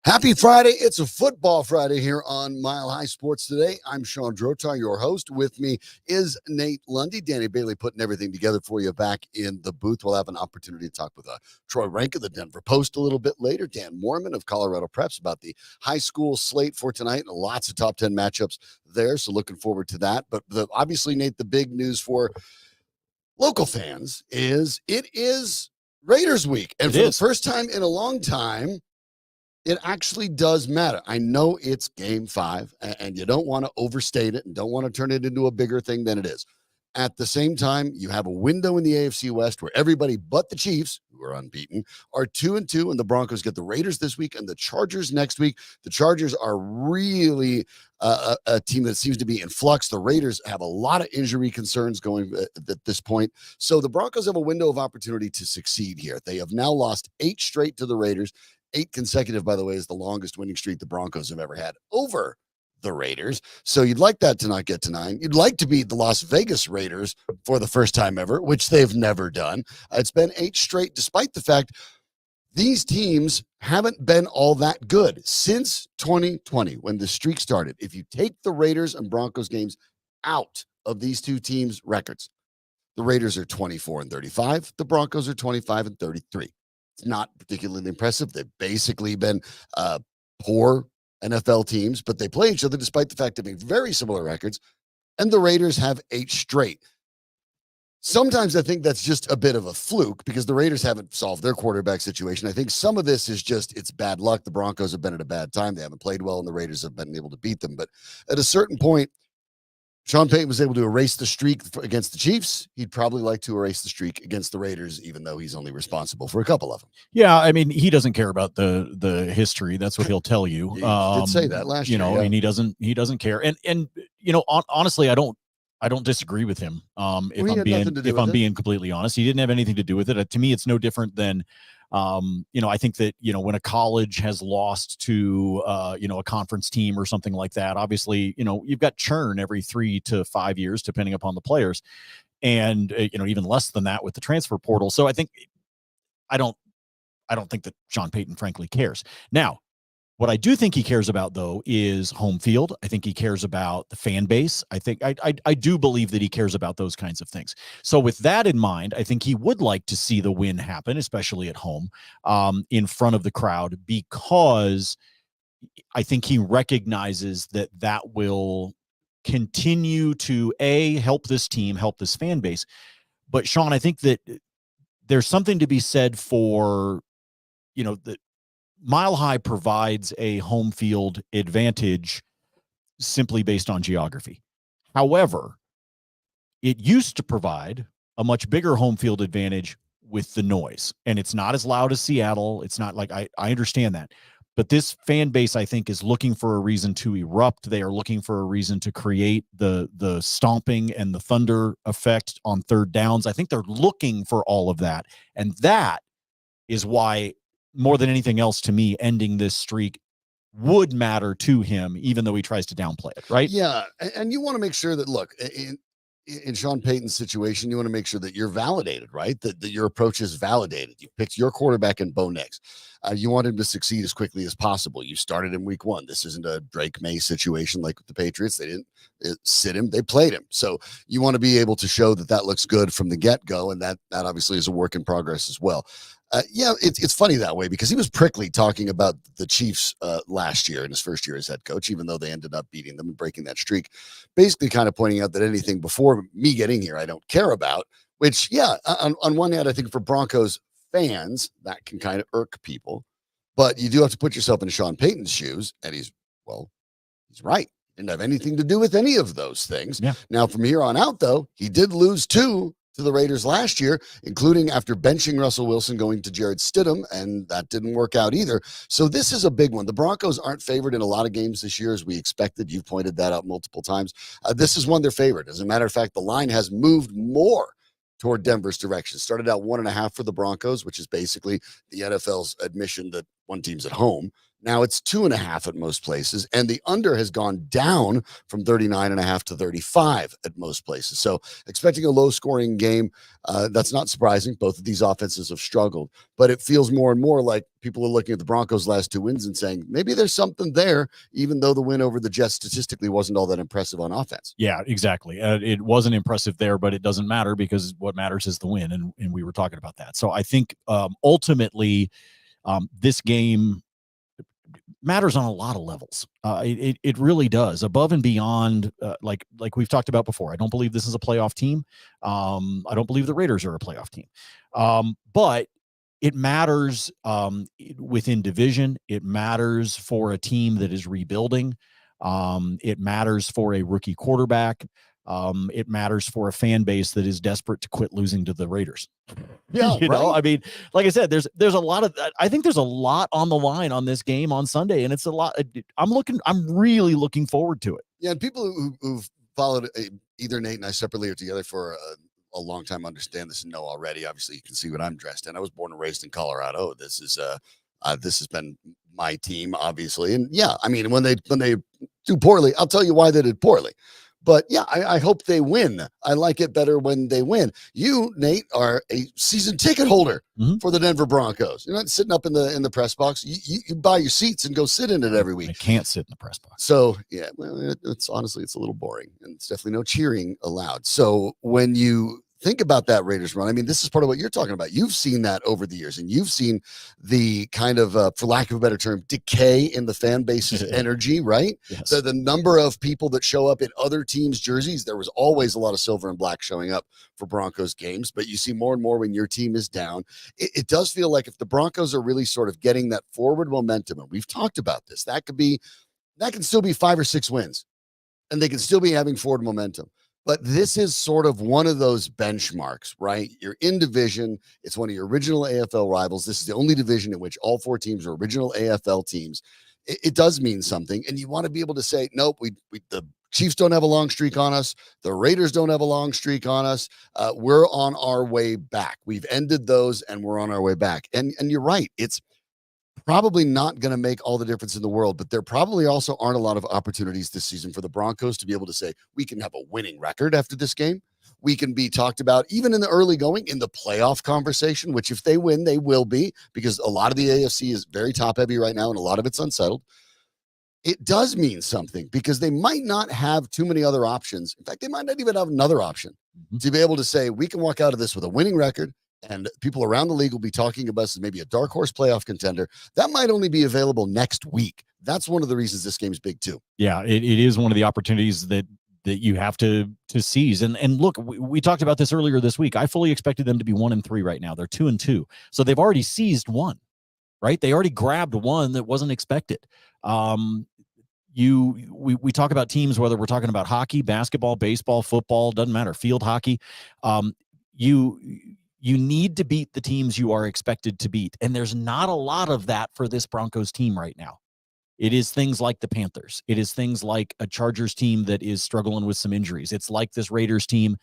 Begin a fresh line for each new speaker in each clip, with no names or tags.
Happy Friday. It's a football Friday here on Mile High Sports Today. I'm Sean Drotar, your host. With me is Nate Lundy. Danny Bailey putting everything together for you back in the booth. We'll have an opportunity to talk with Troy Renck of the Denver Post a little bit later. Dan Mohrmann of Colorado Preps about the high school slate for tonight and lots of top 10 matchups there. So looking forward to that. But obviously, Nate, the big news for local fans is it is Raiders week. And for the first time in a long time, it actually does matter. I know it's game 5, and you don't want to overstate it and don't want to turn it into a bigger thing than it is. At the same time, you have a window in the AFC West where everybody but the Chiefs, who are unbeaten, are 2-2, and the Broncos get the Raiders this week and the Chargers next week. The Chargers are really a team that seems to be in flux. The Raiders have a lot of injury concerns going at this point. So the Broncos have a window of opportunity to succeed here. They have now lost 8 straight to the Raiders. 8 consecutive, by the way, is the longest winning streak the Broncos have ever had over the Raiders. So you'd like that to not get to 9. You'd like to beat the Las Vegas Raiders for the first time ever, which they've never done. It's been 8 straight, despite the fact these teams haven't been all that good since 2020 when the streak started. If you take the Raiders and Broncos games out of these two teams' records, the Raiders are 24-35. The Broncos are 25-33. It's not particularly impressive. They've basically been poor NFL teams, but they play each other despite the fact of having very similar records, and the Raiders have 8 straight. Sometimes I think that's just a bit of a fluke because the Raiders haven't solved their quarterback situation. I think some of this is just it's bad luck. The Broncos have been at a bad time. They haven't played well, and the Raiders have been able to beat them. But at a certain point, Sean Payton was able to erase the streak against the Chiefs. He'd probably like to erase the streak against the Raiders, even though he's only responsible for a couple of them.
Yeah, I mean, he doesn't care about the history. That's what he'll tell you.
He did say that last year.
Yeah. I mean, he doesn't care. And honestly, I don't disagree with him. If I'm being completely honest, he didn't have anything to do with it. To me, it's no different than I think that, when a college has lost to, a conference team or something like that, obviously, you've got churn every 3 to 5 years, depending upon the players. And, even less than that with the transfer portal. So I think I don't think that Sean Payton, frankly, cares. Now, what I do think he cares about, though, is home field. I think he cares about the fan base. I think I do believe that he cares about those kinds of things. So with that in mind, I think he would like to see the win happen, especially at home, in front of the crowd, because I think he recognizes that will continue to, help this team, help this fan base. But, Sean, I think that there's something to be said for, the Mile High provides a home field advantage simply based on geography. However, it used to provide a much bigger home field advantage with the noise, and it's not as loud as Seattle. It's not like I understand that, but this fan base, I think, is looking for a reason to erupt. They are looking for a reason to create the stomping and the thunder effect on third downs. I think they're looking for all of that, and that is why, more than anything else, to me, ending this streak would matter to him, even though he tries to downplay it, right?
Yeah, and you want to make sure that, look, in Sean Payton's situation, you want to make sure that you're validated, right? That your approach is validated. You picked your quarterback in Bo Nix. You want him to succeed as quickly as possible. You started in week 1. This isn't a Drake May situation like with the Patriots. They didn't sit him. They played him. So you want to be able to show that looks good from the get-go, and that obviously is a work in progress as well. It's funny that way because he was prickly talking about the Chiefs last year in his first year as head coach, even though they ended up beating them and breaking that streak, basically kind of pointing out that anything before me getting here I don't care about, which, on one hand, I think for Broncos fans, that can kind of irk people, but you do have to put yourself in Sean Payton's shoes, and he's right. Didn't have anything to do with any of those things.
Yeah.
Now, from here on out, though, he did lose 2 to the Raiders last year, including after benching Russell Wilson, going to Jared Stidham, and that didn't work out either. So this is a big one. The Broncos aren't favored in a lot of games this year, as we expected. You've pointed that out multiple times. This is one they're favored. As a matter of fact, the line has moved more toward Denver's direction. Started out 1.5 for the Broncos, which is basically the NFL's admission that one team's at home. Now it's 2.5 at most places, and the under has gone down from 39.5 to 35 at most places. So expecting a low scoring game, that's not surprising. Both of these offenses have struggled, but it feels more and more like people are looking at the Broncos' last 2 wins and saying, maybe there's something there, even though the win over the Jets statistically wasn't all that impressive on offense.
Yeah, exactly. It wasn't impressive there, but it doesn't matter because what matters is the win. And we were talking about that. So I think ultimately this game matters on a lot of levels. It really does, above and beyond, like we've talked about before. I don't believe this is a playoff team. I don't believe the Raiders are a playoff team. But it matters within division. It matters for a team that is rebuilding. It matters for a rookie quarterback. It matters for a fan base that is desperate to quit losing to the Raiders.
Yeah,
you know, I mean, like I said, there's a lot of, I think there's a lot on the line on this game on Sunday, and it's a lot. I'm really looking forward to it.
Yeah, and people who've followed either Nate and I separately or together for a long time understand this and know already. Obviously, you can see what I'm dressed in. I was born and raised in Colorado. This has been my team, obviously, and yeah, I mean, when they do poorly, I'll tell you why they did poorly. But yeah, I hope they win. I like it better when they win. You, Nate, are a season ticket holder for the Denver Broncos. You're not sitting up in the press box. You buy your seats and go sit in it every week.
I can't sit in the press box.
So yeah, well, it's honestly, it's a little boring, and it's definitely no cheering allowed. So when you think about that Raiders run, I mean, this is part of what you're talking about. You've seen that over the years, and you've seen the kind of, for lack of a better term, decay in the fan base's energy, right?
Yes.
So the number of people that show up in other teams' jerseys, there was always a lot of silver and black showing up for Broncos games, but you see more and more when your team is down. It does feel like if the Broncos are really sort of getting that forward momentum, and we've talked about this, that can still be 5 or 6 wins, and they can still be having forward momentum. But this is sort of one of those benchmarks, right? You're in division. It's one of your original AFL rivals. This is the only division in which all 4 teams are original AFL teams. It does mean something. And you want to be able to say, nope, the Chiefs don't have a long streak on us. The Raiders don't have a long streak on us. We're on our way back. We've ended those and we're on our way back. And you're right. It's probably not going to make all the difference in the world, but there probably also aren't a lot of opportunities this season for the Broncos to be able to say, we can have a winning record after this game. We can be talked about even in the early going in the playoff conversation, which if they win, they will be, because a lot of the AFC is very top heavy right now and a lot of it's unsettled. It does mean something because they might not have too many other options. In fact, they might not even have another option to be able to say, we can walk out of this with a winning record. And people around the league will be talking about us as maybe a dark horse playoff contender. That might only be available next week. That's one of the reasons this game's big too.
Yeah, it is one of the opportunities that you have to seize. And look, we talked about this earlier this week. I fully expected them to be 1-3 right now. They're 2-2. So they've already seized one, right? They already grabbed one that wasn't expected. We talk about teams, whether we're talking about hockey, basketball, baseball, football, doesn't matter, field hockey. You need to beat the teams you are expected to beat. And there's not a lot of that for this Broncos team right now. It is things like the Panthers. It is things like a Chargers team that is struggling with some injuries. It's like this Raiders team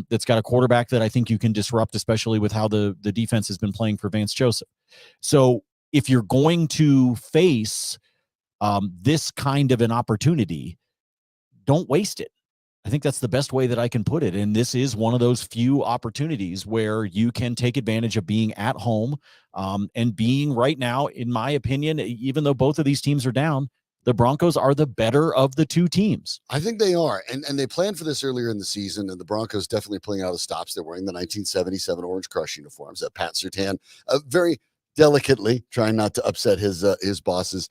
that's got a quarterback that I think you can disrupt, especially with how the defense has been playing for Vance Joseph. So if you're going to face this kind of an opportunity, don't waste it. I think that's the best way that I can put it. And this is one of those few opportunities where you can take advantage of being at home and being right now, in my opinion, even though both of these teams are down, the Broncos are the better of the 2 teams.
I think they are. And they planned for this earlier in the season, and the Broncos definitely pulling out of stops. They're wearing the 1977 Orange Crush uniforms that Pat Surtain very delicately, trying not to upset his bosses,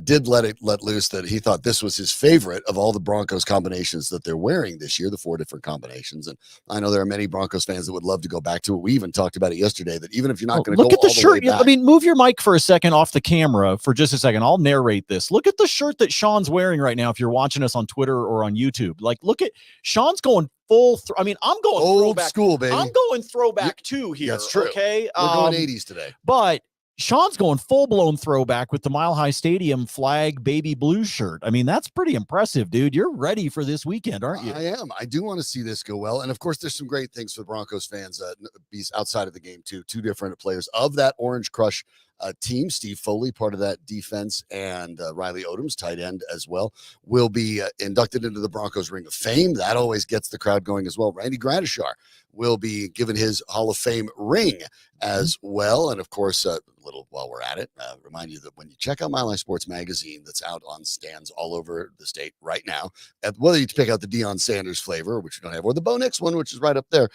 did let loose that he thought this was his favorite of all the Broncos combinations that they're wearing this year, the 4 different combinations. And I know there are many Broncos fans that would love to go back to it. We even talked about it yesterday, that even if you're not going to
look
go
at the
all
shirt.
way back,
I mean, move your mic for a second off the camera for just a second. I'll narrate this. Look at the shirt that Sean's wearing right now. If you're watching us on Twitter or on YouTube, like, look at Sean's going full. I mean, I'm going
old
throwback.
School, baby.
I'm going throwback too here.
That's true.
Okay,
we're going 80s today,
but Sean's going full-blown throwback with the Mile High Stadium flag baby blue shirt. I mean, that's pretty impressive, dude. You're ready for this weekend, aren't you?
I am. I do want to see this go well. And, of course, there's some great things for the Broncos fans outside of the game, too. 2 different players of that Orange Crush team. Steve Foley, part of that defense, and Riley Odoms, tight end as well, will be inducted into the Broncos Ring of Fame. That always gets the crowd going as well. Randy Gradishar will be given his Hall of Fame ring as well. And of course, a little while we're at it, remind you that when you check out Mile High Sports magazine, that's out on stands all over the state right now, whether you pick out the Deion Sanders flavor, which we don't have, or the Bo Nix one, which is right up there,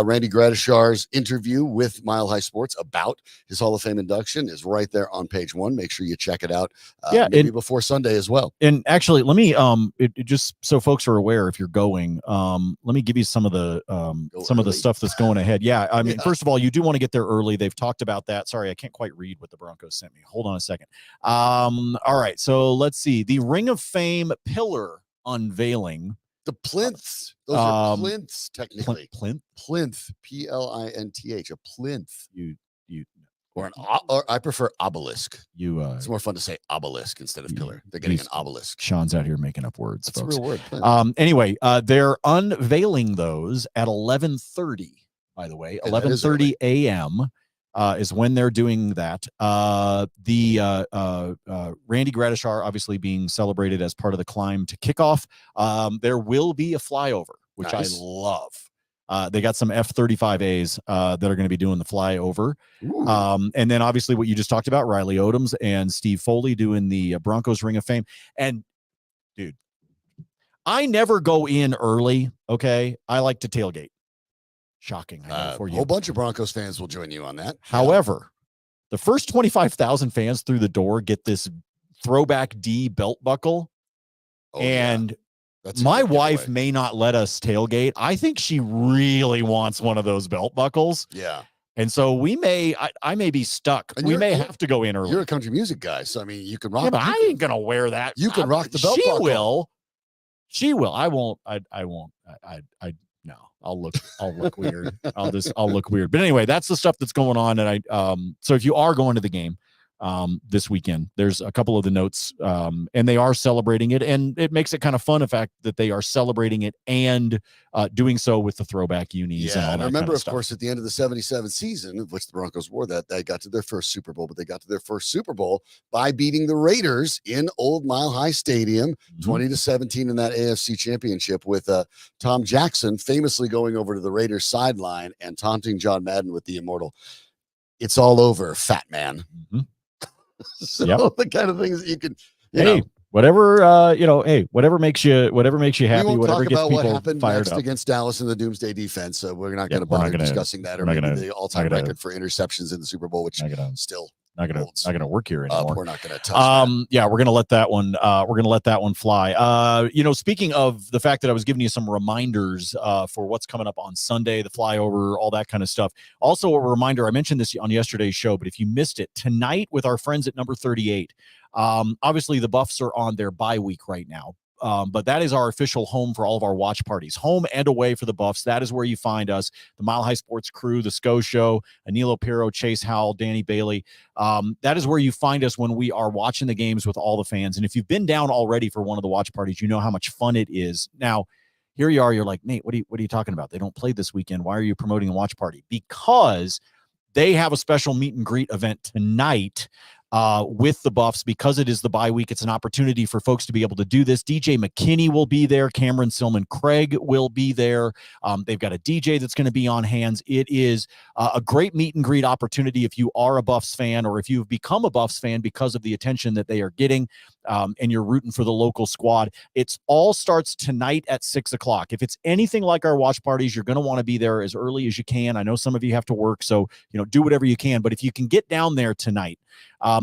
Randy Gradishar's interview with Mile High Sports about his Hall of Fame induction is right there on page 1. Make sure you check it out maybe before Sunday as well.
And actually, let me just so folks are aware, if you're going, let me give you some of the of the stuff that's going ahead. Yeah, I mean, first of all, you do want to get there early. They've talked about that. Sorry, I can't quite read what the Broncos sent me. Hold on a second. All right, so let's see. The Ring of Fame pillar unveiling.
The plinths. Those are plinths, technically.
Plinth?
Plinth. P-L-I-N-T-H. A plinth.
Or
I prefer obelisk.
It's
more fun to say obelisk instead of pillar. They're getting an obelisk.
Sean's out here making up words.
That's
folks.
a real word.
Anyway, they're unveiling those at 11:30. By the way, 11:30 a.m. Is when they're doing that. Randy Gradishar obviously being celebrated as part of the climb to kickoff. There will be a flyover, which nice. I love. They got some F-35As that are going to be doing the flyover. And then obviously what you just talked about, Riley Odoms and Steve Foley doing the Broncos Ring of Fame. And dude, I never go in early. Okay. I like to tailgate. Shocking. I know for you.
A whole bunch of Broncos fans will join you on that.
However, the first 25,000 fans through the door get this throwback D belt buckle. My wife may not let us tailgate. I think she really wants one of those belt buckles.
Yeah.
And so I may be stuck. And we may have to go in early.
You're a country music guy, so I mean, you can rock.
Yeah, but I ain't gonna wear that.
You can rock the belt buckle.
She will. I won't. I won't. No. I'll look weird. I'll look weird. But anyway, that's the stuff that's going on. And so if you are going to the game this weekend, there's a couple of the notes, and they are celebrating it, and it makes it kind of fun, the fact that they are celebrating it and doing so with the throwback unis.
Yeah,
and
I remember,
kind of
course, at the end of the 77 season, of which the Broncos wore that, they got to their first Super Bowl, but they got to their first Super Bowl by beating the Raiders in Old Mile High Stadium, 20-17 in that AFC Championship, with Tom Jackson famously going over to the Raiders sideline and taunting John Madden with the immortal, "It's all over, fat man." So the kind of things that you can, you know, whatever makes you happy, whatever gets people what happened
fired
next
up
against Dallas in the Doomsday Defense. So we're not going to bother discussing that, or maybe the all-time record for interceptions in the Super Bowl, which still not gonna work here anymore. We're not gonna touch that.
Yeah, we're gonna let that one fly. Speaking of the fact that I was giving you some reminders for what's coming up on Sunday, the flyover, all that kind of stuff. Also a reminder, I mentioned this on yesterday's show, but if you missed it, tonight with our friends at number 38, obviously the Buffs are on their bye week right now. But that is our official home for all of our watch parties, home and away for the Buffs. That is where you find us, the Mile High Sports crew, the SCO Show, Anilo Pirro, Chase Howell, Danny Bailey. That is where you find us when we are watching the games with all the fans. And if you've been down already for one of the watch parties, you know how much fun it is. Now, here you are, you're like, Nate, what are you talking about? They don't play this weekend. Why are you promoting a watch party? Because they have a special meet and greet event tonight with the Buffs. Because it is the bye week, it's an opportunity for folks to be able to do this. DJ McKinney will be there. Cameron Silman Craig will be there. They've got a DJ that's going to be on hands. It is a great meet and greet opportunity if you are a Buffs fan, or if you've become a Buffs fan because of the attention that they are getting, and you're rooting for the local squad. It's all starts tonight at 6:00. If it's anything like our watch parties, you're going to want to be there as early as you can. I know some of you have to work, so do whatever you can. But if you can get down there tonight,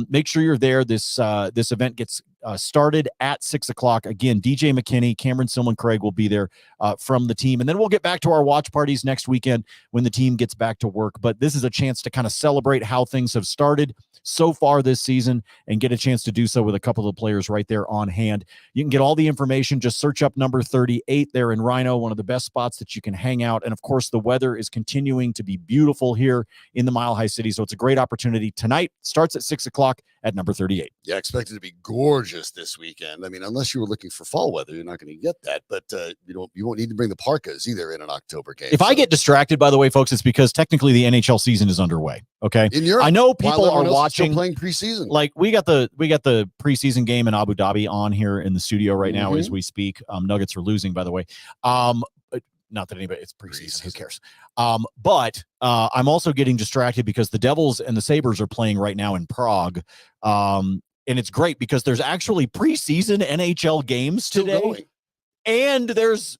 make sure you're there. This event gets started at 6:00. Again, DJ McKinney, Cameron Silman Craig will be there from the team. And then we'll get back to our watch parties next weekend when the team gets back to work. But this is a chance to kind of celebrate how things have started so far this season and get a chance to do so with a couple of players right there on hand. You can get all the information. Just search up number 38 there in Rhino, one of the best spots that you can hang out. And of course, the weather is continuing to be beautiful here in the Mile High City. So it's a great opportunity. Tonight starts at 6:00 at number 38.
Yeah, expected to be gorgeous gorgeous this weekend. I mean, unless you were looking for fall weather, you're not going to get that. But you won't need to bring the parkas either in an October game.
If I get distracted, by the way, folks, it's because technically the NHL season is underway. Okay,
in Europe,
I know people are watching,
playing preseason.
Like we got the preseason game in Abu Dhabi on here in the studio right now as we speak. Nuggets are losing, by the way. Not that anybody, it's preseason. Who cares? But I'm also getting distracted because the Devils and the Sabres are playing right now in Prague. And it's great because there's actually preseason NHL games today. And there's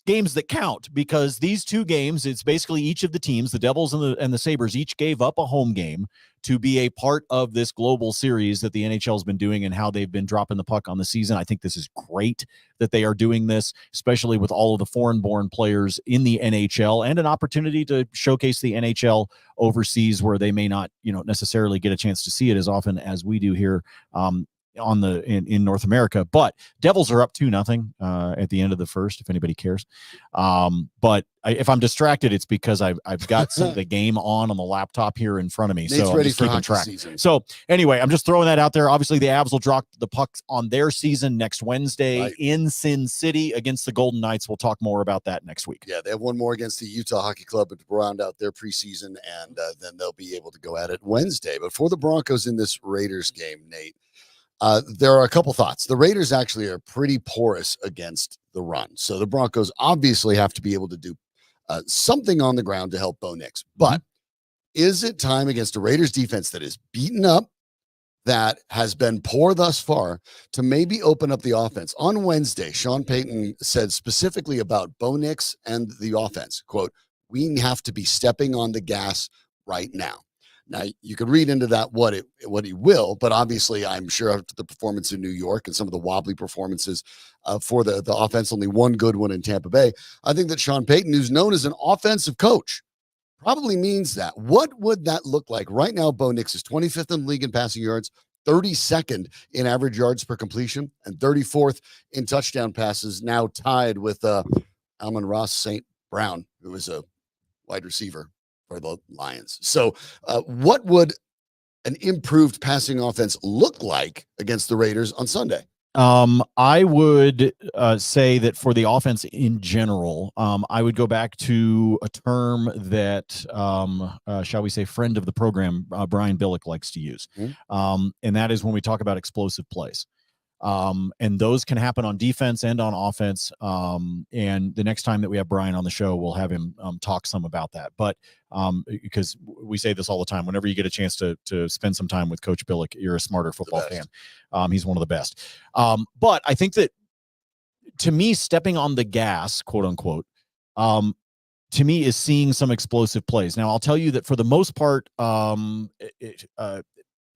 games that count because these two games, it's basically each of the teams, the Devils and the Sabres, each gave up a home game to be a part of this global series that the NHL has been doing and how they've been dropping the puck on the season. I think this is great that they are doing this, especially with all of the foreign-born players in the NHL and an opportunity to showcase the NHL overseas where they may not, necessarily get a chance to see it as often as we do here in North America. But Devils are up 2-0 at the end of the first, if anybody cares. But if I'm distracted, it's because I've got the game on the laptop here in front of me.
Nate's
so I'm
ready
just
for
keeping
hockey
track.
Season.
So anyway, I'm just throwing that out there. Obviously, the Avs will drop the pucks on their season next Wednesday in Sin City against the Golden Knights. We'll talk more about that next week.
Yeah, they have one more against the Utah Hockey Club to round out their preseason, and then they'll be able to go at it Wednesday. But for the Broncos in this Raiders game, Nate, there are a couple thoughts. The Raiders actually are pretty porous against the run. So the Broncos obviously have to be able to do something on the ground to help Bo Nix. But is it time against a Raiders defense that is beaten up, that has been poor thus far, to maybe open up the offense? On Wednesday, Sean Payton said specifically about Bo Nix and the offense, quote, "We have to be stepping on the gas right now." Now, you could read into that what he will, but obviously I'm sure after the performance in New York and some of the wobbly performances for the offense, only one good one in Tampa Bay, I think that Sean Payton, who's known as an offensive coach, probably means that. What would that look like? Right now, Bo Nix is 25th in the league in passing yards, 32nd in average yards per completion, and 34th in touchdown passes, now tied with Amon-Ra St. Brown, who is a wide receiver for the Lions. So what would an improved passing offense look like against the Raiders on Sunday?
I would say that for the offense in general, I would go back to a term that, shall we say, friend of the program, Brian Billick likes to use. And that is when we talk about explosive plays. And those can happen on defense and on offense. And the next time that we have Brian on the show, we'll have him talk some about that. But because we say this all the time, whenever you get a chance to spend some time with Coach Billick, you're a smarter football fan. He's one of the best. But I think that, to me, stepping on the gas, quote unquote, to me is seeing some explosive plays. Now, I'll tell you that for the most part,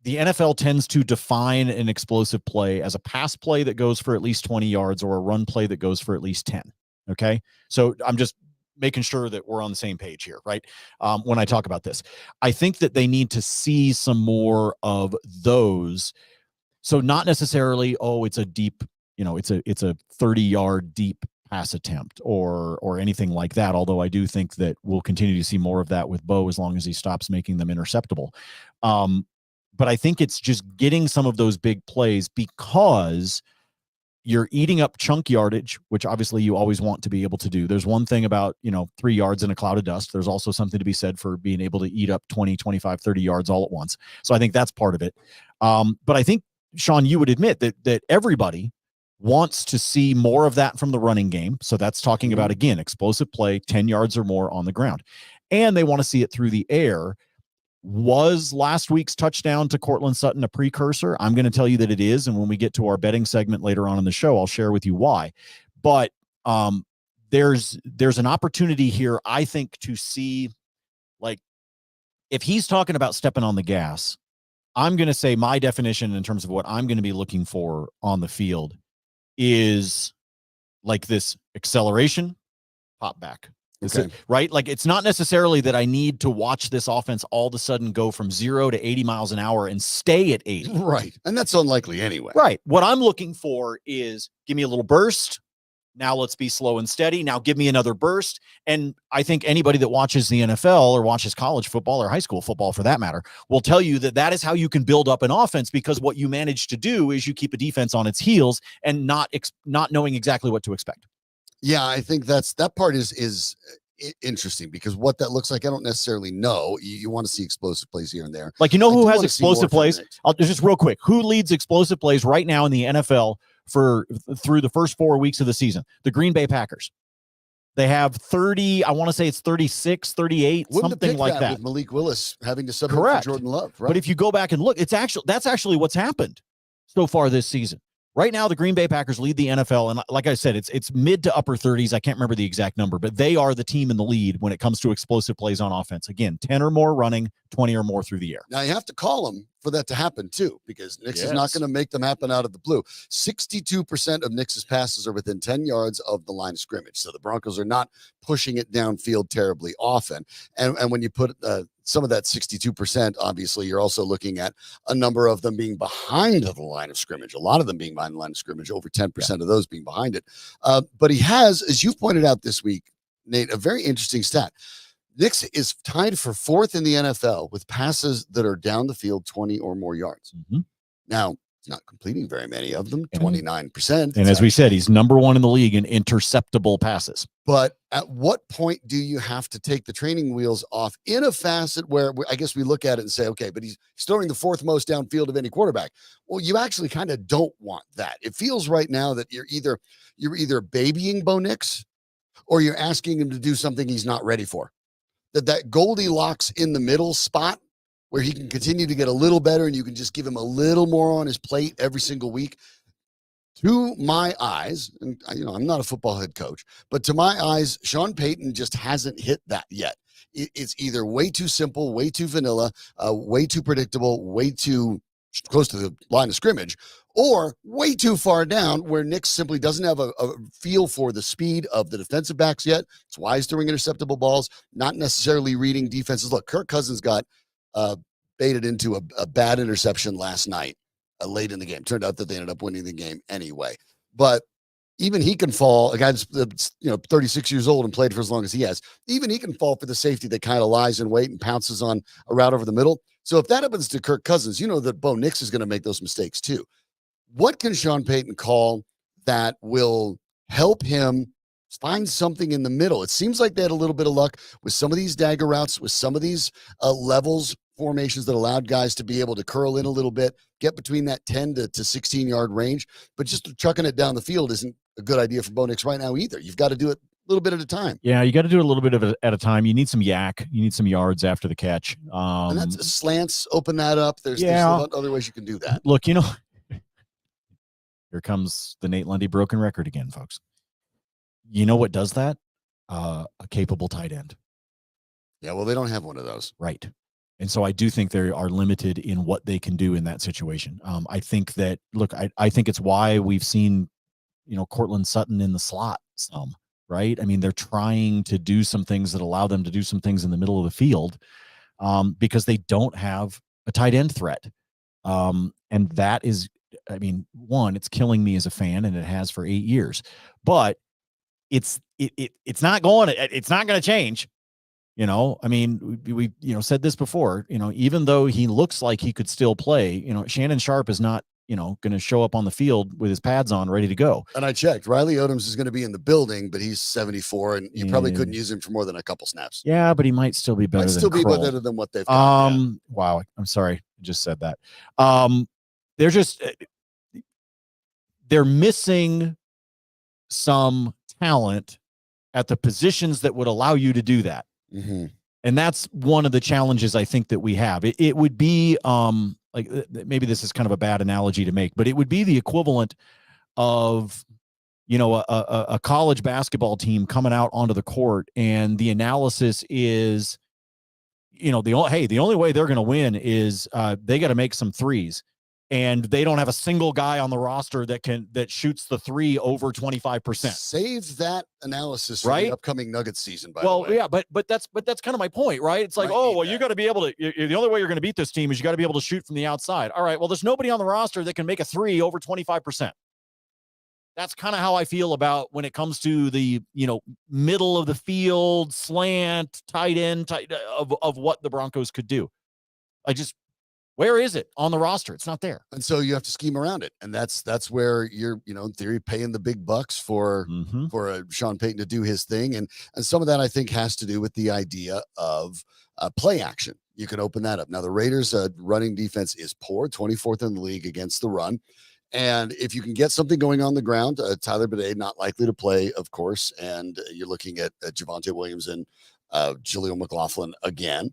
the NFL tends to define an explosive play as a pass play that goes for at least 20 yards or a run play that goes for at least 10. Okay. So I'm just making sure that we're on the same page here, right? When I talk about this, I think that they need to see some more of those. So not necessarily, it's a deep, it's a 30-yard deep pass attempt or anything like that. Although I do think that we'll continue to see more of that with Bo as long as he stops making them interceptable. But I think it's just getting some of those big plays because you're eating up chunk yardage, which obviously you always want to be able to do. There's one thing about, 3 yards in a cloud of dust. There's also something to be said for being able to eat up 20, 25, 30 yards all at once. So I think that's part of it. But I think, Sean, you would admit that everybody wants to see more of that from the running game. So that's talking about, again, explosive play, 10 yards or more on the ground. And they want to see it through the air. Was last week's touchdown to Cortland Sutton a precursor? I'm going to tell you that it is. And when we get to our betting segment later on in the show, I'll share with you why. But there's an opportunity here, I think, to see, like, if he's talking about stepping on the gas, I'm going to say my definition in terms of what I'm going to be looking for on the field is like this acceleration, pop back.
Okay.
Right? Like, it's not necessarily that I need to watch this offense all of a sudden go from 0 to 80 miles an hour and stay at 80.
Right. And that's unlikely anyway.
Right. What I'm looking for is give me a little burst, Now let's be slow and steady. Now give me another burst. And I think anybody that watches the NFL or watches college football or high school football for that matter will tell you that that is how you can build up an offense, because what you manage to do is you keep a defense on its heels and not knowing exactly what to expect.
Yeah, I think that part is interesting, because what that looks like, I don't necessarily know. You want to see explosive plays here and there.
Like, who has explosive plays? I'll just real quick. Who leads explosive plays right now in the NFL through the first 4 weeks of the season? The Green Bay Packers. They have 30, I want to say it's 36, 38, something like that.
With Malik Willis having to sub in for Jordan Love, right?
But if you go back and look, that's actually what's happened so far this season. Right now, the Green Bay Packers lead the NFL, and like I said, it's mid to upper 30s. I can't remember the exact number, but they are the team in the lead when it comes to explosive plays on offense. Again, 10 or more running, 20 or more through the air.
Now, you have to call them for that to happen, too, because Nix is not going to make them happen out of the blue. 62% of Nix's passes are within 10 yards of the line of scrimmage, so the Broncos are not pushing it downfield terribly often. And when you put some of that 62%, obviously, you're also looking at a number of them being behind the line of scrimmage, a lot of them being behind the line of scrimmage, over 10% of those being behind it. But he has, as you pointed out this week, Nate, a very interesting stat. Nix is tied for 4th in the NFL with passes that are down the field 20 or more yards.
Mm-hmm.
Now, he's not completing very many of them, 29%.
And as we said, he's number 1 in the league in interceptable passes.
But at what point do you have to take the training wheels off in a facet where I guess we look at it and say, okay, but he's throwing the 4th most downfield of any quarterback? Well, you actually kind of don't want that. It feels right now that you're either babying Bo Nix or you're asking him to do something he's not ready for. That Goldilocks in the middle spot where he can continue to get a little better and you can just give him a little more on his plate every single week. To my eyes, and I'm not a football head coach, but to my eyes, Sean Payton just hasn't hit that yet. It's either way too simple, way too vanilla, way too predictable, way too close to the line of scrimmage, or way too far down where Nick simply doesn't have a feel for the speed of the defensive backs yet. That's why he's throwing interceptable balls, not necessarily reading defenses. Look, Kirk Cousins got baited into a bad interception last night late in the game. Turned out that they ended up winning the game anyway. But even he can fall. A guy that's 36 years old and played for as long as he has, even he can fall for the safety that kind of lies in wait and pounces on a route over the middle. So if that happens to Kirk Cousins, you know that Bo Nix is going to make those mistakes too. What can Sean Payton call that will help him find something in the middle? It seems like they had a little bit of luck with some of these dagger routes, with some of these levels formations that allowed guys to be able to curl in a little bit, get between that 10 to 16 yard range. But just chucking it down the field isn't a good idea for Bo Nix right now either. You've got to do it a little bit at a time.
Yeah, you got to do it a little bit of it at a time. You need some yak. You need some yards after the catch.
And that's slants. Open that up. There's other ways you can do that.
Look, here comes the Nate Lundy broken record again, folks. You know what does that? A capable tight end.
Yeah, well, they don't have one of those.
Right. And so I do think they are limited in what they can do in that situation. I think that, look, I think it's why we've seen, Cortland Sutton in the slot some, right? I mean, they're trying to do some things that allow them to do some things in the middle of the field because they don't have a tight end threat. And that is, one, it's killing me as a fan, and it has for 8 years, but it's not going to change. We said this before, even though he looks like he could still play, Shannon Sharp is not, going to show up on the field with his pads on, ready to go.
And I checked. Riley Odoms is going to be in the building, but he's 74, and you probably couldn't use him for more than a couple snaps.
Yeah, but he might still be better
better than what they've got.
Wow. I'm sorry. I just said that. They're missing some talent at the positions that would allow you to do that.
Mm-hmm.
And that's one of the challenges I think that we have. It would be maybe this is kind of a bad analogy to make, but it would be the equivalent of, a college basketball team coming out onto the court, and the analysis is, the only way they're going to win is they got to make some threes. And they don't have a single guy on the roster that shoots the three over 25%.
Save that analysis for the upcoming Nuggets season. By the way.
Yeah, but that's kind of my point, right? It's like, you got to be able to. The only way you're going to beat this team is you got to be able to shoot from the outside. All right, well, there's nobody on the roster that can make a three over 25%. That's kind of how I feel about when it comes to the, middle of the field, slant, tight end of what the Broncos could do. Where is it on the roster? It's not there.
And so you have to scheme around it. And that's where you're, in theory, paying the big bucks for Sean Payton to do his thing. And some of that, I think, has to do with the idea of play action. You can open that up. Now, the Raiders' running defense is poor, 24th in the league against the run. And if you can get something going on the ground, Tyler Bidet not likely to play, of course. And you're looking at Javonte Williams and Jaleel McLaughlin again.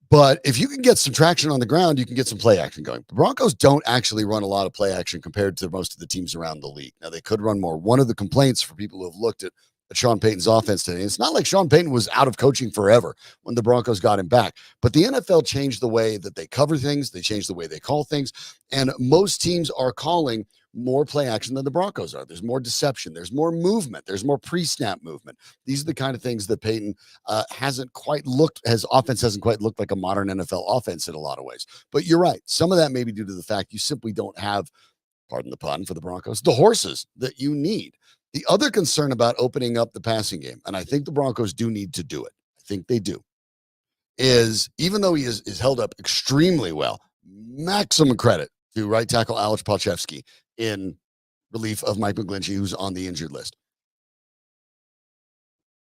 But if you can get some traction on the ground, you can get some play action going. The Broncos don't actually run a lot of play action compared to most of the teams around the league. Now, they could run more. One of the complaints for people who have looked at Sean Payton's offense today, it's not like Sean Payton was out of coaching forever when the Broncos got him back. But the NFL changed the way that they cover things. They changed the way they call things. And most teams are calling more play action than the Broncos are. There's more deception. There's more movement. There's more pre-snap movement. These are the kind of things that Payton his offense hasn't quite looked like a modern NFL offense in a lot of ways. But you're right. Some of that may be due to the fact you simply don't have, pardon the pun for the Broncos, the horses that you need. The other concern about opening up the passing game, and I think the Broncos do need to do it, I think they do, is even though he is held up extremely well, maximum credit to right tackle Alex Palczewski in relief of Mike McGlinchey, who's on the injured list.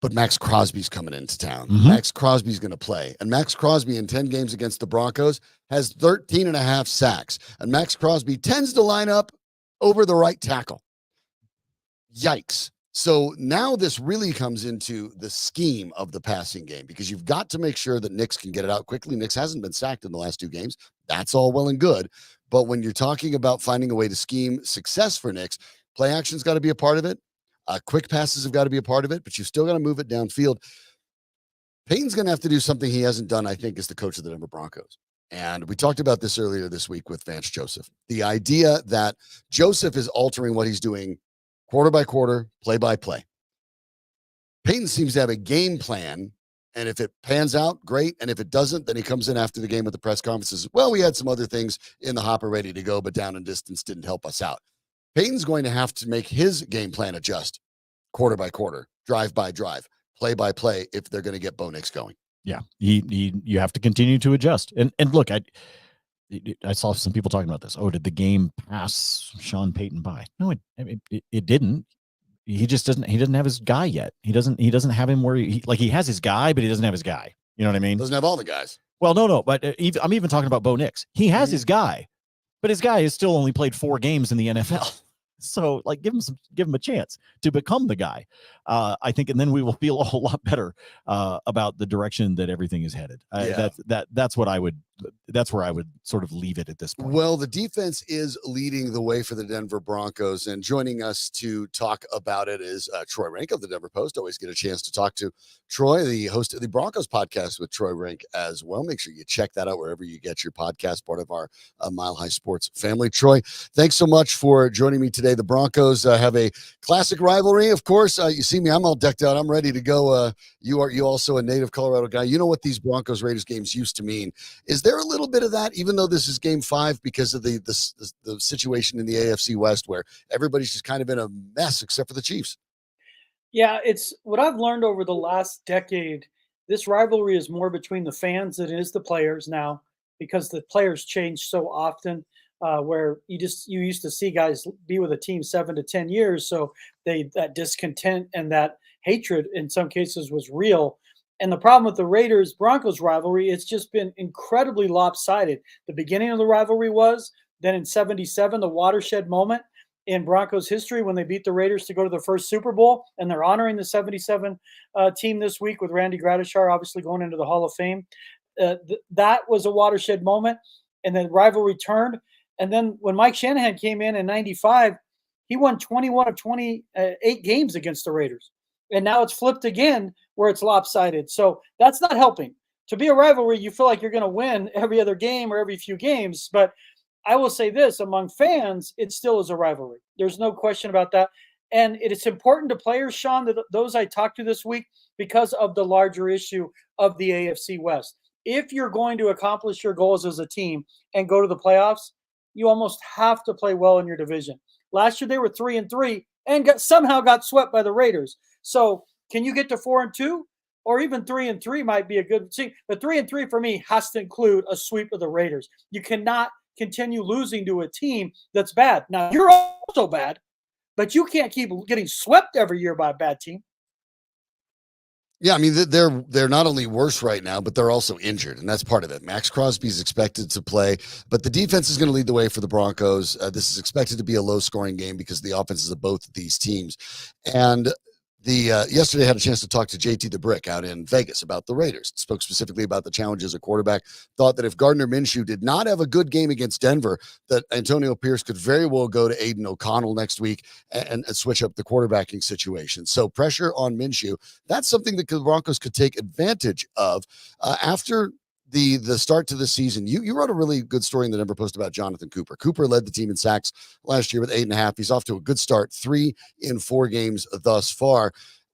But Max Crosby's coming into town.
Mm-hmm.
Max Crosby's going to play. And Max Crosby in 10 games against the Broncos has 13 and a half sacks. And Max Crosby tends to line up over the right tackle. Yikes. So now this really comes into the scheme of the passing game because you've got to make sure that Nix can get it out quickly. Nix hasn't been sacked in the last 2 games. That's all well and good. But when you're talking about finding a way to scheme success for Nix, play action's got to be a part of it. Quick passes have got to be a part of it, but you've still got to move it downfield. Payton's going to have to do something he hasn't done, I think, as the coach of the Denver Broncos. And we talked about this earlier this week with Vance Joseph. The idea that Joseph is altering what he's doing quarter by quarter, play by play. Payton seems to have a game plan, and if it pans out, great. And if it doesn't, then he comes in after the game at the press conferences. Well, we had some other things in the hopper ready to go, but down in distance didn't help us out. Payton's going to have to make his game plan adjust quarter by quarter, drive by drive, play by play if they're going to get Bo Nix going.
Yeah, you have to continue to adjust. And look, I saw some people talking about this. Oh, did the game pass Sean Payton by? No, it didn't. He just doesn't. He doesn't have his guy yet. He doesn't have him where he has his guy, but he doesn't have his guy. You know what I mean?
Doesn't have all the guys.
Well, no. But I'm even talking about Bo Nix. He has his guy, but his guy has still only played 4 games in the NFL. So, give him a chance to become the guy. I think, and then we will feel a whole lot better about the direction that everything is headed. That's what I would. That's where I would sort of leave it at this point.
Well, the defense is leading the way for the Denver Broncos, and joining us to talk about it is Troy Renck of the Denver Post. Always get a chance to talk to Troy, the host of the Broncos podcast with Troy Renck as well. Make sure you check that out wherever you get your podcast, part of our Mile High Sports family. Troy, thanks so much for joining me today. The Broncos have a classic rivalry, of course. You see me, I'm all decked out. I'm ready to go. You also a native Colorado guy. You know what these Broncos-Raiders games used to mean. Is there a little bit of that, even though this is game 5, because of the situation in the AFC West where everybody's just kind of in a mess except for the Chiefs?
Yeah, it's what I've learned over the last decade. This rivalry is more between the fans than it is the players now, because the players change so often. Where you used to see guys be with a team 7 to 10 years, so that discontent and that hatred in some cases was real. And the problem with the Raiders-Broncos rivalry, it's just been incredibly lopsided. The beginning of the rivalry was, then in 77, the watershed moment in Broncos history when they beat the Raiders to go to the first Super Bowl, and they're honoring the 77 team this week with Randy Gradishar obviously going into the Hall of Fame. That was a watershed moment, and then rivalry turned. And then when Mike Shanahan came in 95, he won 21 of 28 games against the Raiders. And now it's flipped again where it's lopsided. So that's not helping. To be a rivalry, you feel like you're going to win every other game or every few games. But I will say this, among fans, it still is a rivalry. There's no question about that. And it's important to players, Sean, that those I talked to this week, because of the larger issue of the AFC West. If you're going to accomplish your goals as a team and go to the playoffs, you almost have to play well in your division. Last year they were 3-3 and somehow got swept by the Raiders. So can you get to 4-2? Or even 3-3 might be a good thing. But 3-3 for me has to include a sweep of the Raiders. You cannot continue losing to a team that's bad. Now, you're also bad, but you can't keep getting swept every year by a bad team.
Yeah, I mean, they're not only worse right now, but they're also injured, and that's part of it. Max Crosby is expected to play, but the defense is going to lead the way for the Broncos. This is expected to be a low-scoring game because of the offenses of both of these teams. And yesterday I had a chance to talk to JT the Brick out in Vegas about the Raiders. Spoke specifically about the challenges at quarterback. Thought that if Gardner Minshew did not have a good game against Denver, that Antonio Pierce could very well go to Aiden O'Connell next week and switch up the quarterbacking situation. So pressure on Minshew, that's something that the Broncos could take advantage of after the start to the season. You wrote a really good story in the Denver Post about Jonathan Cooper. Cooper led the team in sacks last year with 8.5. He's off to a good start, 3 in 4 games thus far.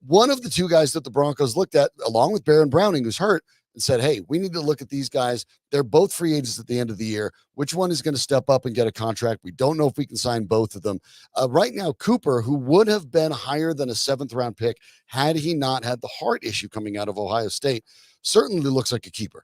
One of the 2 guys that the Broncos looked at, along with Baron Browning, who's hurt, and said, hey, we need to look at these guys. They're both free agents at the end of the year. Which one is going to step up and get a contract? We don't know if we can sign both of them. Right now, Cooper, who would have been higher than a 7th-round pick had he not had the heart issue coming out of Ohio State, certainly looks like a keeper.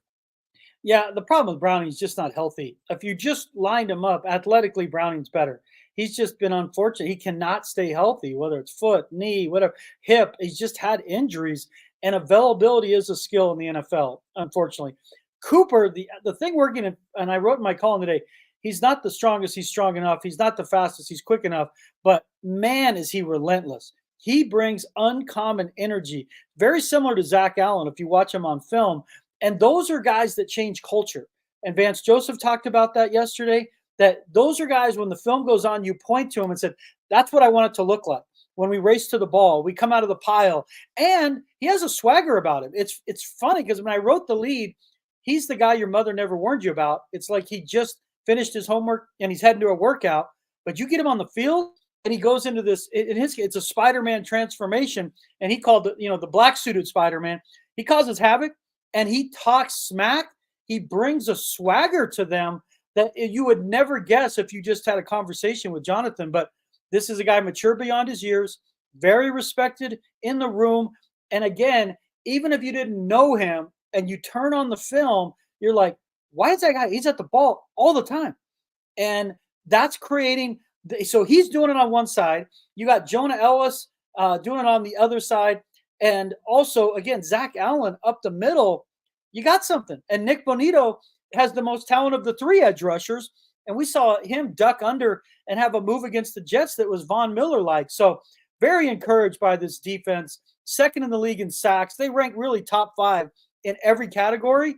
Yeah, the problem with Browning is just not healthy. If you just lined him up athletically, Browning's better. He's just been unfortunate. He cannot stay healthy, whether it's foot, knee, whatever, hip. He's just had injuries, and availability is a skill in the NFL, unfortunately. Cooper, the thing working, and I wrote in my column today, he's not the strongest, he's strong enough. He's not the fastest, he's quick enough. But man, is he relentless. He brings uncommon energy, very similar to Zach Allen if you watch him on film. And those are guys that change culture. And Vance Joseph talked about that yesterday, that those are guys, when the film goes on, you point to them and said, that's what I want it to look like. When we race to the ball, we come out of the pile. And he has a swagger about him. It's funny because when I wrote the lead, he's the guy your mother never warned you about. It's like he just finished his homework and he's heading to a workout. But you get him on the field and he goes into this, in his case, it's a Spider-Man transformation. And he called the black suited Spider-Man. He causes havoc. And he talks smack. He brings a swagger to them that you would never guess if you just had a conversation with Jonathan. But this is a guy mature beyond his years, very respected in the room. And again, even if you didn't know him and you turn on the film, you're like, why is that guy? He's at the ball all the time. And that's creating. So he's doing it on one side. You got Jonah Ellis doing it on the other side. And also, again, Zach Allen up the middle, you got something. And Nick Bonito has the most talent of the 3 edge rushers. And we saw him duck under and have a move against the Jets that was Von Miller-like. So very encouraged by this defense. 2nd in the league in sacks. They rank really top 5 in every category.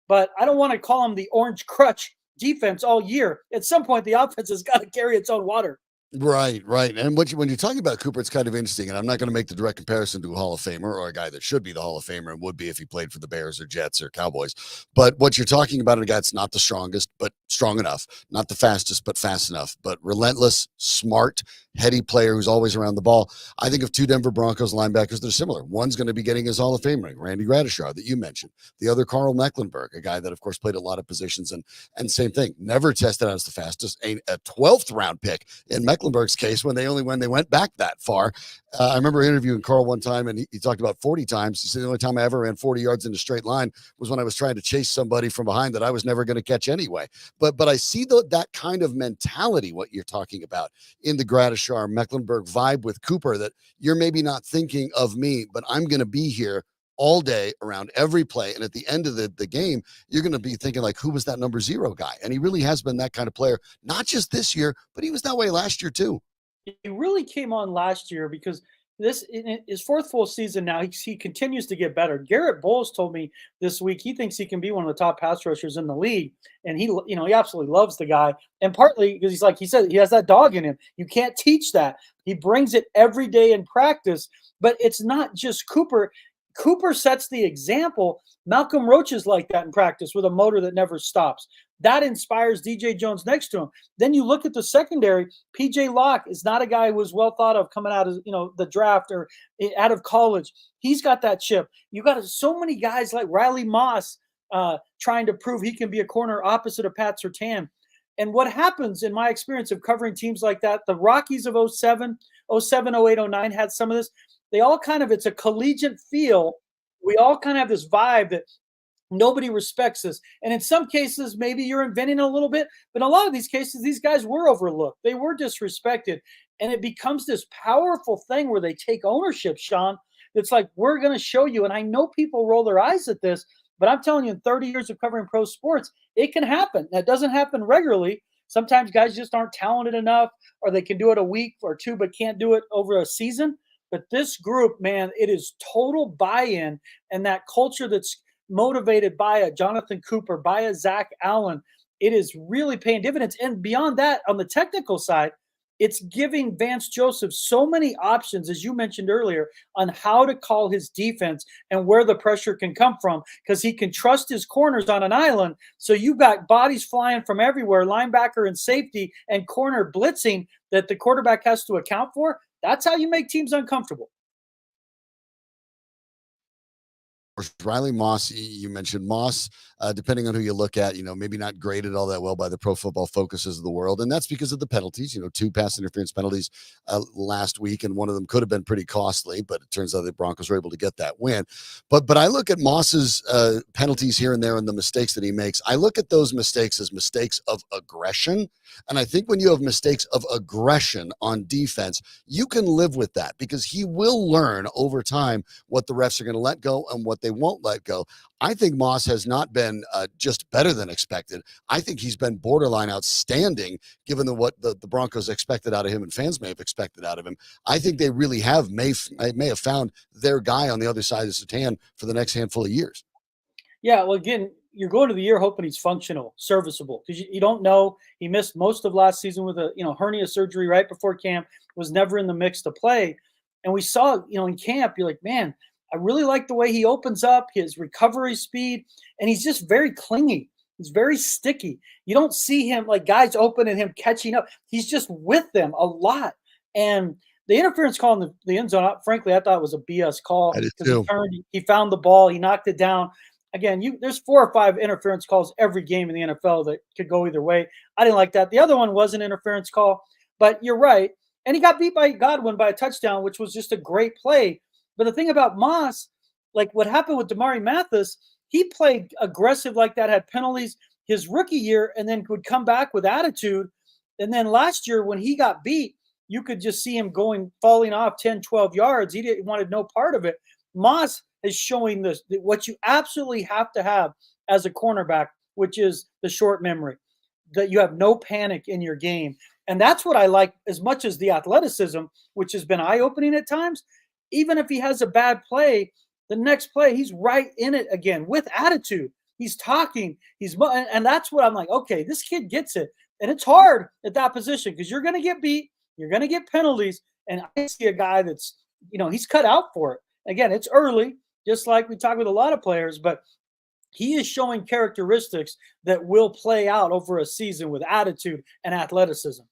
But I don't want to call them the orange crutch defense all year. At some point, the offense has got to carry its own water.
Right. And when you're talking about Cooper, it's kind of interesting, and I'm not going to make the direct comparison to a Hall of Famer or a guy that should be the Hall of Famer and would be if he played for the Bears or Jets or Cowboys. But what you're talking about, a guy that's not the strongest, but strong enough, not the fastest, but fast enough, but relentless, smart, heady player who's always around the ball. I think of 2 Denver Broncos linebackers that are similar. One's going to be getting his Hall of Fame ring, Randy Gradishar, that you mentioned. The other, Carl Mecklenburg, a guy that, of course, played a lot of positions, and same thing, never tested out as the fastest, a 12th round pick in Mecklenburg's case when they went back that far. I remember interviewing Carl one time, and he talked about 40 times. He said the only time I ever ran 40 yards in a straight line was when I was trying to chase somebody from behind that I was never going to catch anyway. But I see that kind of mentality, what you're talking about, in the Gradishar Mecklenburg vibe with Cooper, that you're maybe not thinking of me, but I'm going to be here all day around every play. And at the end of the game, you're going to be thinking like, who was that number 0 guy? And he really has been that kind of player, not just this year, but he was that way last year too.
He really came on last year because this in his 4th full season now, he continues to get better. Garrett Bowles told me this week he thinks he can be one of the top pass rushers in the league, and he absolutely loves the guy. And partly because he said he has that dog in him. You can't teach that. He brings it every day in practice. But it's not just Cooper. Cooper sets the example. Malcolm Roach is like that in practice with a motor that never stops. That inspires DJ Jones next to him. Then you look at the secondary. PJ Locke is not a guy who was well thought of coming out of the draft or out of college. He's got that chip. You got so many guys like Riley Moss trying to prove he can be a corner opposite of Pat Surtain. And what happens in my experience of covering teams like that, the Rockies of 07, 08, 09 had some of this. They all kind of, it's a collegiate feel. We all kind of have this vibe that nobody respects us. And in some cases, maybe you're inventing a little bit, but in a lot of these cases, these guys were overlooked. They were disrespected. And it becomes this powerful thing where they take ownership, Sean. It's like, we're going to show you. And I know people roll their eyes at this, but I'm telling you, in 30 years of covering pro sports, it can happen. That doesn't happen regularly. Sometimes guys just aren't talented enough, or they can do it a week or two, but can't do it over a season. But this group, man, it is total buy-in, and that culture that's motivated by a Jonathan Cooper, by a Zach Allen, it is really paying dividends. And beyond that, on the technical side, it's giving Vance Joseph so many options, as you mentioned earlier, on how to call his defense and where the pressure can come from, because he can trust his corners on an island. So you've got bodies flying from everywhere, linebacker and safety and corner blitzing that the quarterback has to account for. That's how you make teams uncomfortable.
Riley Moss, you mentioned Moss, depending on who you look at, maybe not graded all that well by the Pro Football Focuses of the world. And that's because of the penalties, 2 pass interference penalties last week. And one of them could have been pretty costly, but it turns out the Broncos were able to get that win. But I look at Moss's penalties here and there and the mistakes that he makes. I look at those mistakes as mistakes of aggression. And I think when you have mistakes of aggression on defense, you can live with that, because he will learn over time what the refs are going to let go and what they won't let go. I think Moss has not been just better than expected. I think he's been borderline outstanding, given what the Broncos expected out of him and fans may have expected out of him. I think they really may have found their guy on the other side of the Satan for the next handful of years.
Yeah, well, again, you're going to the year hoping he's functional, serviceable, because you don't know. He missed most of last season with a hernia surgery right before camp, was never in the mix to play. And we saw, in camp, you're like, man, I really like the way he opens up, his recovery speed, and he's just very clingy. He's very sticky. You don't see him like guys open and him catching up. He's just with them a lot. And the interference call in the end zone, frankly, I thought it was a BS call, because he found the ball, he knocked it down. Again, there's 4 or 5 interference calls every game in the NFL that could go either way. I didn't like that. The other one was an interference call, but you're right. And he got beat by Godwin by a touchdown, which was just a great play. But the thing about Moss, like what happened with Damari Mathis, he played aggressive like that, had penalties his rookie year, and then would come back with attitude. And then last year when he got beat, you could just see him falling off 10, 12 yards. He wanted no part of it. Moss is showing what you absolutely have to have as a cornerback, which is the short memory, that you have no panic in your game. And that's what I like as much as the athleticism, which has been eye-opening at times. Even if he has a bad play, the next play, he's right in it again with attitude. He's talking. And that's what I'm like, okay, this kid gets it. And it's hard at that position, because you're going to get beat. You're going to get penalties. And I see a guy that's, he's cut out for it. Again, it's early, just like we talk with a lot of players, but he is showing characteristics that will play out over a season with attitude and athleticism.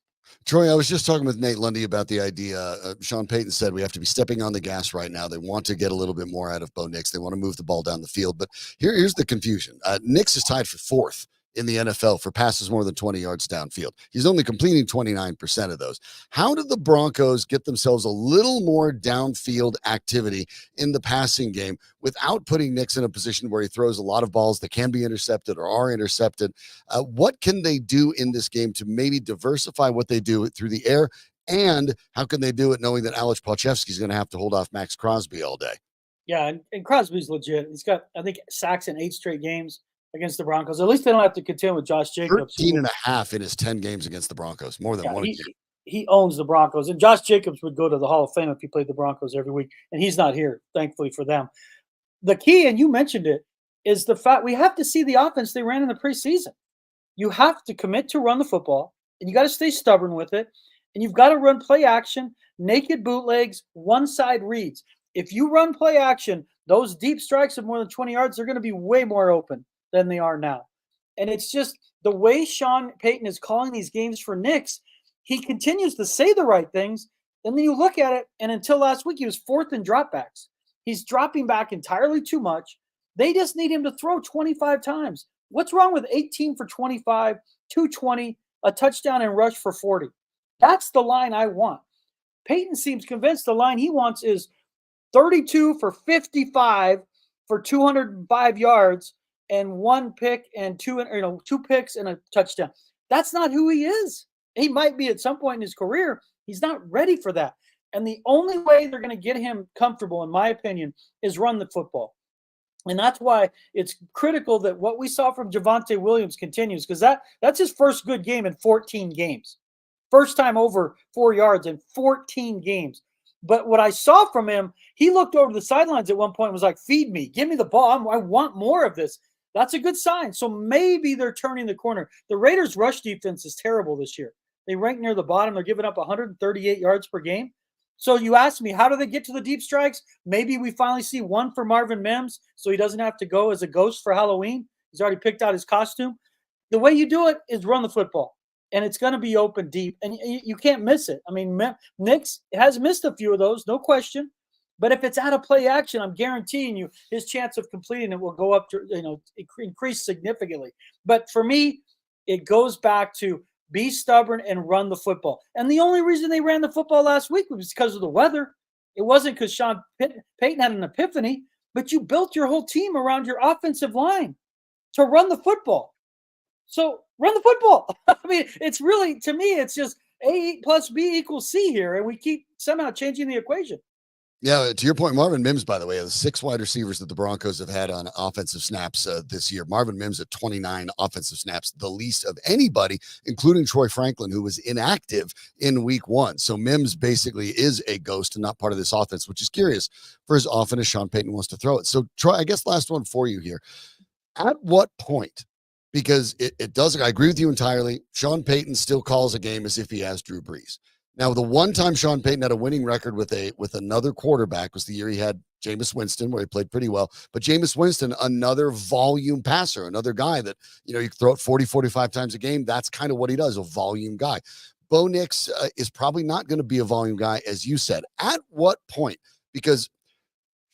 Troy, I was just talking with Nate Lundy about the idea. Sean Payton said we have to be stepping on the gas right now. They want to get a little bit more out of Bo Nix. They want to move the ball down the field. But here's the confusion. Nix is tied for 4th in the NFL for passes more than 20 yards downfield. He's only completing 29% of those. How did the Broncos get themselves a little more downfield activity in the passing game without putting Nix in a position where he throws a lot of balls that can be intercepted or are intercepted? What can they do in this game to maybe diversify what they do through the air? And how can they do it knowing that Alex Palchevsky is going to have to hold off Max Crosby all day?
Yeah, and Crosby's legit. He's got, I think, sacks in 8 straight games against the Broncos. At least they don't have to contend with Josh Jacobs.
13 and a half in his 10 games against the Broncos, more than one.
He owns the Broncos. And Josh Jacobs would go to the Hall of Fame if he played the Broncos every week. And he's not here, thankfully for them. The key, and you mentioned it, is the fact we have to see the offense they ran in the preseason. You have to commit to run the football, and you got to stay stubborn with it. And you've got to run play action, naked bootlegs, one-side reads. If you run play action, those deep strikes of more than 20 yards, they're going to be way more open than they are now. And it's just the way Sean Payton is calling these games for Nix, he continues to say the right things. And then you look at it, and until last week, he was 4th in dropbacks. He's dropping back entirely too much. They just need him to throw 25 times. What's wrong with 18 for 25, 220, a touchdown and rush for 40. That's the line I want. Peyton seems convinced the line he wants is 32 for 55 for 205 yards and one pick and two picks and a touchdown. That's not who he is. He might be at some point in his career. He's not ready for that. And the only way they're going to get him comfortable, in my opinion, is run the football. And that's why it's critical that what we saw from Javonte Williams continues, because that's his first good game in 14 games. First time over 4 yards in 14 games. But what I saw from him, he looked over the sidelines at one point and was like, feed me, give me the ball. I want more of this. That's a good sign. So maybe they're turning the corner. The Raiders' rush defense is terrible this year. They rank near the bottom. They're giving up 138 yards per game. So you asked me, how do they get to the deep strikes? Maybe we finally see one for Marvin Mims so he doesn't have to go as a ghost for Halloween. He's already picked out his costume. The way you do it is run the football, and it's going to be open deep, and you can't miss it. I mean, Nix has missed a few of those, no question. But if it's out of play action, I'm guaranteeing you his chance of completing it will go up to, increase significantly. But for me, it goes back to be stubborn and run the football. And the only reason they ran the football last week was because of the weather. It wasn't because Sean Payton had an epiphany, but you built your whole team around your offensive line to run the football. So run the football. I mean, it's really, to me, it's just A plus B equals C here, and we keep somehow changing the equation.
Yeah, to your point, Marvin Mims, by the way, the 6 wide receivers that the Broncos have had on offensive snaps this year. Marvin Mims at 29 offensive snaps, the least of anybody, including Troy Franklin, who was inactive in week 1. So Mims basically is a ghost and not part of this offense, which is curious for as often as Sean Payton wants to throw it. So, Troy, I guess last one for you here. At what point, because it does, I agree with you entirely, Sean Payton still calls a game as if he has Drew Brees. Now, the one time Sean Payton had a winning record with another quarterback was the year he had Jameis Winston, where he played pretty well. But Jameis Winston, another volume passer, another guy that, you can throw it 40, 45 times a game. That's kind of what he does, a volume guy. Bo Nix is probably not going to be a volume guy, as you said. At what point? Because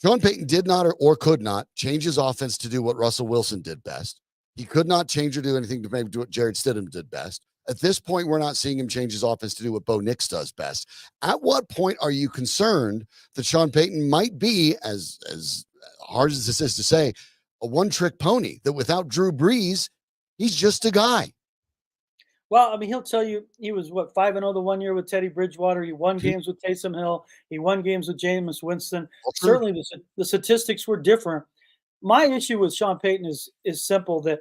Sean Payton did not or could not change his offense to do what Russell Wilson did best. He could not change or do anything to maybe do what Jared Stidham did best. At this point, we're not seeing him change his offense to do what Bo Nix does best. At what point are you concerned that Sean Payton might be, as hard as this is to say, a one-trick pony, that without Drew Brees, he's just a guy?
Well, I mean, he'll tell you he was, 5-0 the 1 year with Teddy Bridgewater. He won games with Taysom Hill. He won games with Jameis Winston. Certainly the statistics were different. My issue with Sean Payton is simple, that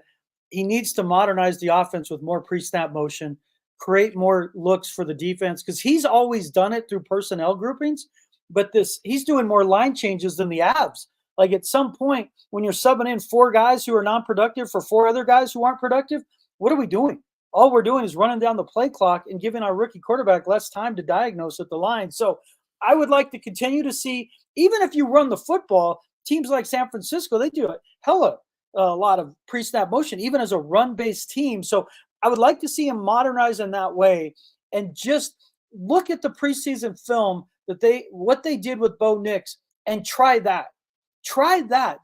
he needs to modernize the offense with more pre-snap motion, create more looks for the defense, because he's always done it through personnel groupings. But he's doing more line changes than the Avs. Like, at some point, when you're subbing in 4 guys who are non-productive for 4 other guys who aren't productive, what are we doing? All we're doing is running down the play clock and giving our rookie quarterback less time to diagnose at the line. So I would like to continue to see, even if you run the football, teams like San Francisco, they do a lot of pre-snap motion, even as a run-based team. So I would like to see him modernize in that way, and just look at the preseason film what they did with Bo Nix, and try that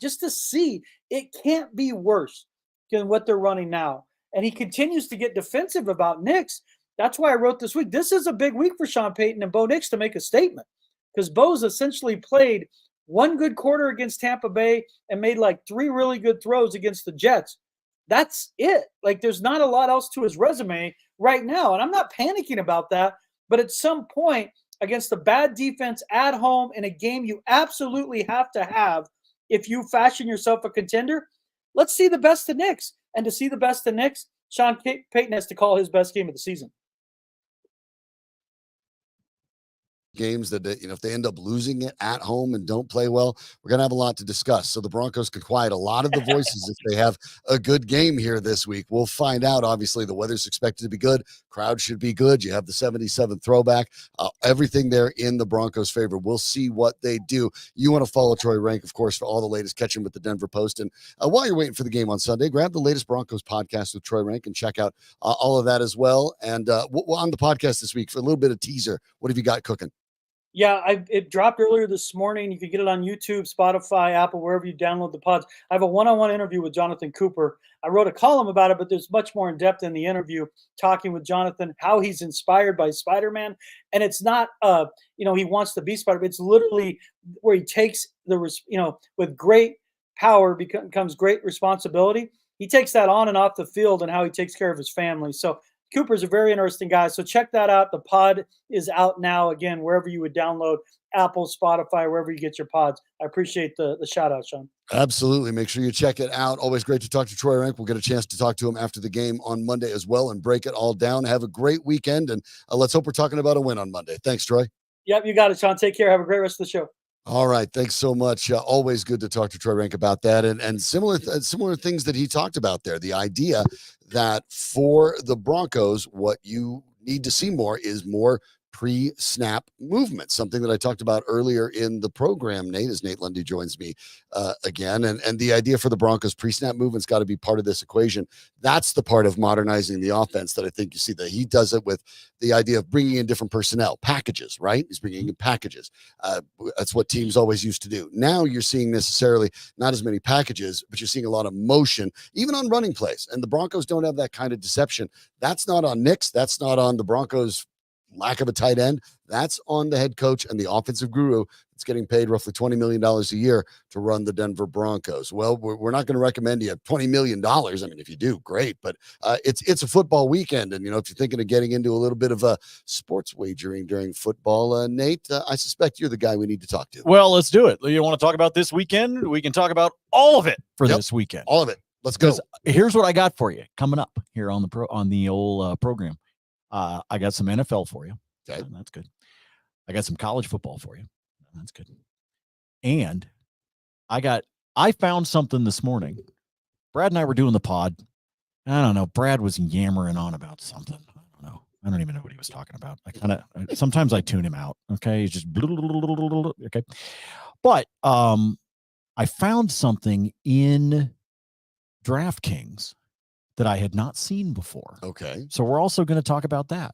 just to see. It can't be worse than what they're running now. And he continues to get defensive about Nix. That's why I wrote this week. This is a big week for Sean Payton and Bo Nix to make a statement, because Bo's essentially played one good quarter against Tampa Bay and made like 3 really good throws against the Jets. That's it. Like, there's not a lot else to his resume right now. And I'm not panicking about that. But at some point, against a bad defense at home in a game you absolutely have to have if you fashion yourself a contender, let's see the best of Nix. And to see the best of Nix, Sean Payton has to call his best game of the season.
Games that, if they end up losing it at home and don't play well, we're going to have a lot to discuss. So the Broncos can quiet a lot of the voices if they have a good game here this week. We'll find out. Obviously, the weather's expected to be good. Crowd should be good. You have the 77 throwback. Everything there in the Broncos' favor. We'll see what they do. You want to follow Troy Renck, of course, for all the latest. Catch him with the Denver Post. And while you're waiting for the game on Sunday, grab the latest Broncos podcast with Troy Renck and check out all of that as well. And on the podcast this week, for a little bit of teaser, what have you got cooking?
Yeah, it dropped earlier this morning. You can get it on YouTube, Spotify, Apple, wherever you download the pods. I have a one-on-one interview with Jonathan Cooper. I wrote a column about it, but there's much more in depth in the interview, talking with Jonathan, how he's inspired by Spider-Man. And it's not, he wants to be Spider-Man. It's literally where he takes with great power comes great responsibility. He takes that on and off the field, and how he takes care of his family. So Cooper's a very interesting guy. So check that out. The pod is out now, again, wherever you would download, Apple, Spotify, wherever you get your pods. I appreciate the shout out, Sean.
Absolutely. Make sure you check it out. Always great to talk to Troy Renck. We'll get a chance to talk to him after the game on Monday as well and break it all down. Have a great weekend, and let's hope we're talking about a win on Monday. Thanks, Troy.
Yep, you got it, Sean. Take care. Have a great rest of the show.
All right. Thanks so much. Always good to talk to Troy Renck about that, and similar things that he talked about there. The idea that for the Broncos, what you need to see more is more pre-snap movement, something that I talked about earlier in the program, Nate, as Nate Lundy joins me again. And the idea for the Broncos pre-snap movement's got to be part of this equation. That's the part of modernizing the offense that I think you see that he does it with the idea of bringing in different personnel, packages, right? He's bringing in packages. That's what teams always used to do. Now you're seeing necessarily not as many packages, but you're seeing a lot of motion, even on running plays. And the Broncos don't have that kind of deception. That's not on Knicks. That's not on the Broncos' lack of a tight end. That's on the head coach and the offensive guru that's getting paid roughly $20 million a year to run the Denver Broncos. Well, we're not going to recommend you $20 million. I mean, if you do, great. But it's a football weekend. And, if you're thinking of getting into a little bit of a sports wagering during football, Nate, I suspect you're the guy we need to talk to.
Well, let's do it. You want to talk about this weekend? We can talk about all of it for this weekend.
All of it. Let's go.
Here's what I got for you coming up here on the old program. I got some NFL for you.
Okay.
That's good. I got some college football for you. That's good. And I found something this morning. Brad and I were doing the pod. I don't know. Brad was yammering on about something. I don't know. I don't even know what he was talking about. Sometimes I tune him out. Okay. He's just okay. But I found something in DraftKings that I had not seen before.
Okay.
So we're also going to talk about that.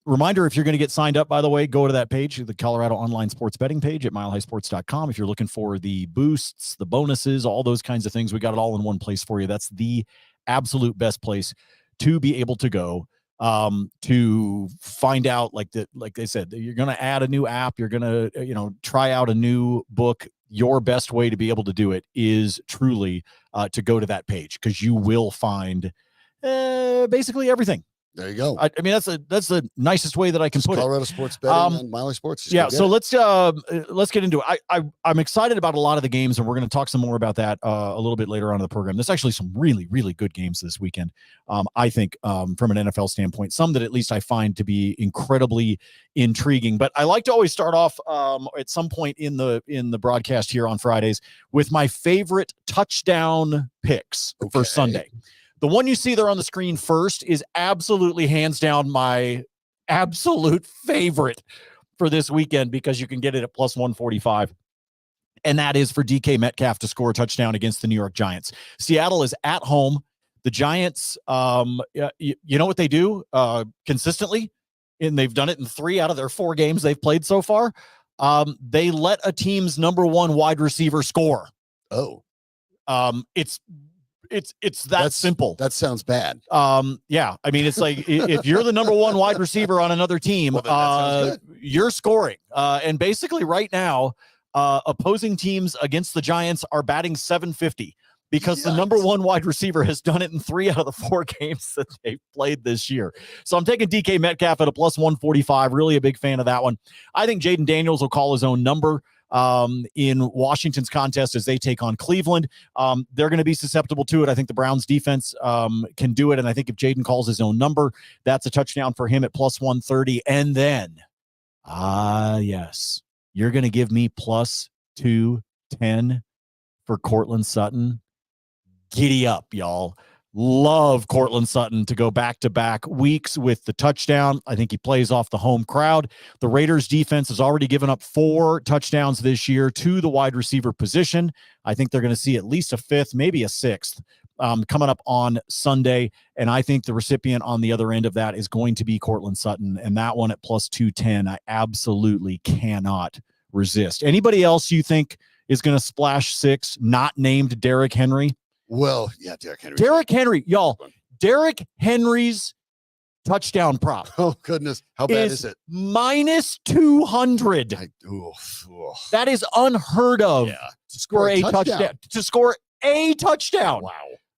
Reminder, if you're going to get signed up, by the way, go to that page, the Colorado Online Sports Betting page at milehighsports.com. If you're looking for the boosts, the bonuses, all those kinds of things, we got it all in one place for you. That's the absolute best place to be able to go to find out, like they said, you're going to add a new app. You're going to, try out a new book. Your best way to be able to do it is truly to go to that page, because you will find basically everything.
There you go.
I mean, that's the nicest way that I can put
Colorado
it.
Sports Betting and Miley Sports.
Yeah. So let's get into it. I'm excited about a lot of the games, and we're going to talk some more about that a little bit later on in the program. There's actually some really, really good games this weekend. I think from an NFL standpoint, some that at least I find to be incredibly intriguing. But I like to always start off at some point in the broadcast here on Fridays with my favorite touchdown picks for Sunday. The one you see there on the screen first is absolutely hands down my absolute favorite for this weekend, because you can get it at plus 145. And that is for DK Metcalf to score a touchdown against the New York Giants. Seattle is at home. The Giants, you know what they do consistently? And they've done it in 3 out of their 4 games they've played so far. They let a team's number 1 wide receiver score.
Oh.
It's that simple.
That sounds bad.
Yeah. I mean, it's like if you're the number 1 wide receiver on another team, you're scoring. And basically right now, opposing teams against the Giants are batting .750 because the number 1 wide receiver has done it in 3 out of the 4 games that they've played this year. So I'm taking DK Metcalf at a plus 145. Really a big fan of that one. I think Jaden Daniels will call his own number in Washington's contest as they take on Cleveland. They're going to be susceptible to it. I think the Browns defense can do it. And I think if Jaden calls his own number, that's a touchdown for him at plus 130. And then, yes, you're going to give me plus 210 for Cortland Sutton. Giddy up, y'all. Love Cortland Sutton to go back-to-back weeks with the touchdown. I think he plays off the home crowd. The Raiders defense has already given up 4 touchdowns this year to the wide receiver position. I think they're going to see at least a 5th, maybe a 6th coming up on Sunday, and I think the recipient on the other end of that is going to be Cortland Sutton, and that one at plus 210, I absolutely cannot resist. Anybody else you think is going to splash 6, not named Derrick Henry?
Well, yeah, Derrick Henry.
Derrick Henry, y'all. Derrick Henry's touchdown prop.
Oh, goodness. How bad is it?
Minus 200. That is unheard of.
Yeah.
To score a touchdown. To score a touchdown.
Wow.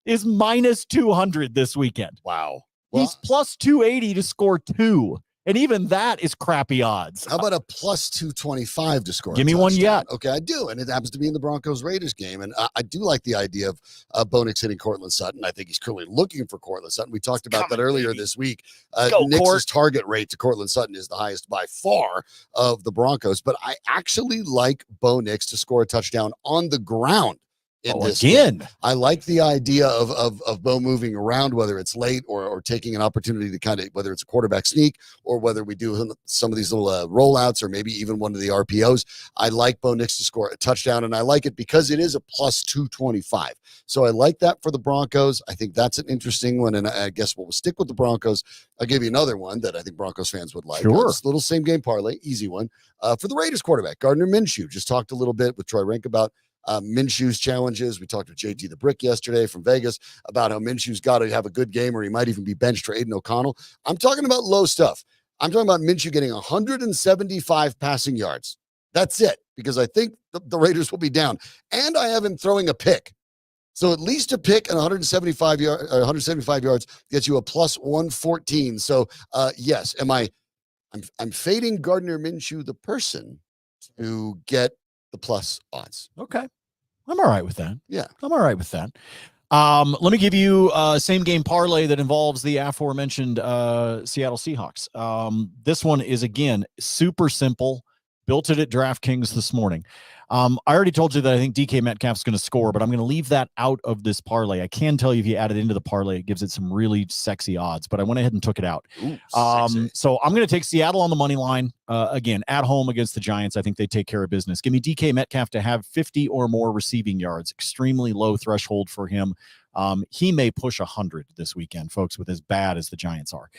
Is minus 200 this weekend.
Wow.
Well, he's plus 280 to score 2. And even that is crappy odds.
How about a plus 225 to score?
Give me one yet.
Okay, I do. And it happens to be in the Broncos-Raiders game. And I do like the idea of Bo Nix hitting Cortland Sutton. I think he's currently looking for Cortland Sutton. We talked about that earlier this week. Nix's target rate to Cortland Sutton is the highest by far of the Broncos. But I actually like Bo Nix to score a touchdown on the ground. Again, I like the idea of Bo moving around, whether it's late or taking an opportunity to kind of, whether it's a quarterback sneak or whether we do some of these little rollouts or maybe even one of the RPOs. I like Bo Nix to score a touchdown, and I like it because it is a plus 225. So I like that for the Broncos. I think that's an interesting one, and I guess we'll stick with the Broncos. I'll give you another one that I think Broncos fans would like.
Sure.
It's a little same game parlay, easy one. For the Raiders quarterback, Gardner Minshew. Just talked a little bit with Troy Renck about Minshew's challenges. We talked with JT the Brick yesterday from Vegas about how Minshew's got to have a good game or he might even be benched for Aiden O'Connell. I'm talking about low stuff. I'm talking about Minshew getting 175 passing yards. That's it, because I think the Raiders will be down. And I have him throwing a pick. So at least a pick and 175 yards gets you a plus 114. So yes, I'm fading Gardner Minshew the person to get the plus odds.
Okay. I'm all right with that.
Yeah.
I'm all right with that. Let me give you a same game parlay that involves the aforementioned Seattle Seahawks. This one is, again, super simple. Built it at DraftKings this morning. I already told you that I think DK Metcalf's going to score, but I'm going to leave that out of this parlay. I can tell you if you add it into the parlay, it gives it some really sexy odds, but I went ahead and took it out.
Ooh,
so I'm going to take Seattle on the money line. Again, at home against the Giants, I think they take care of business. Give me DK Metcalf to have 50 or more receiving yards. Extremely low threshold for him. He may push 100 this weekend, folks, with as bad as the Giants are.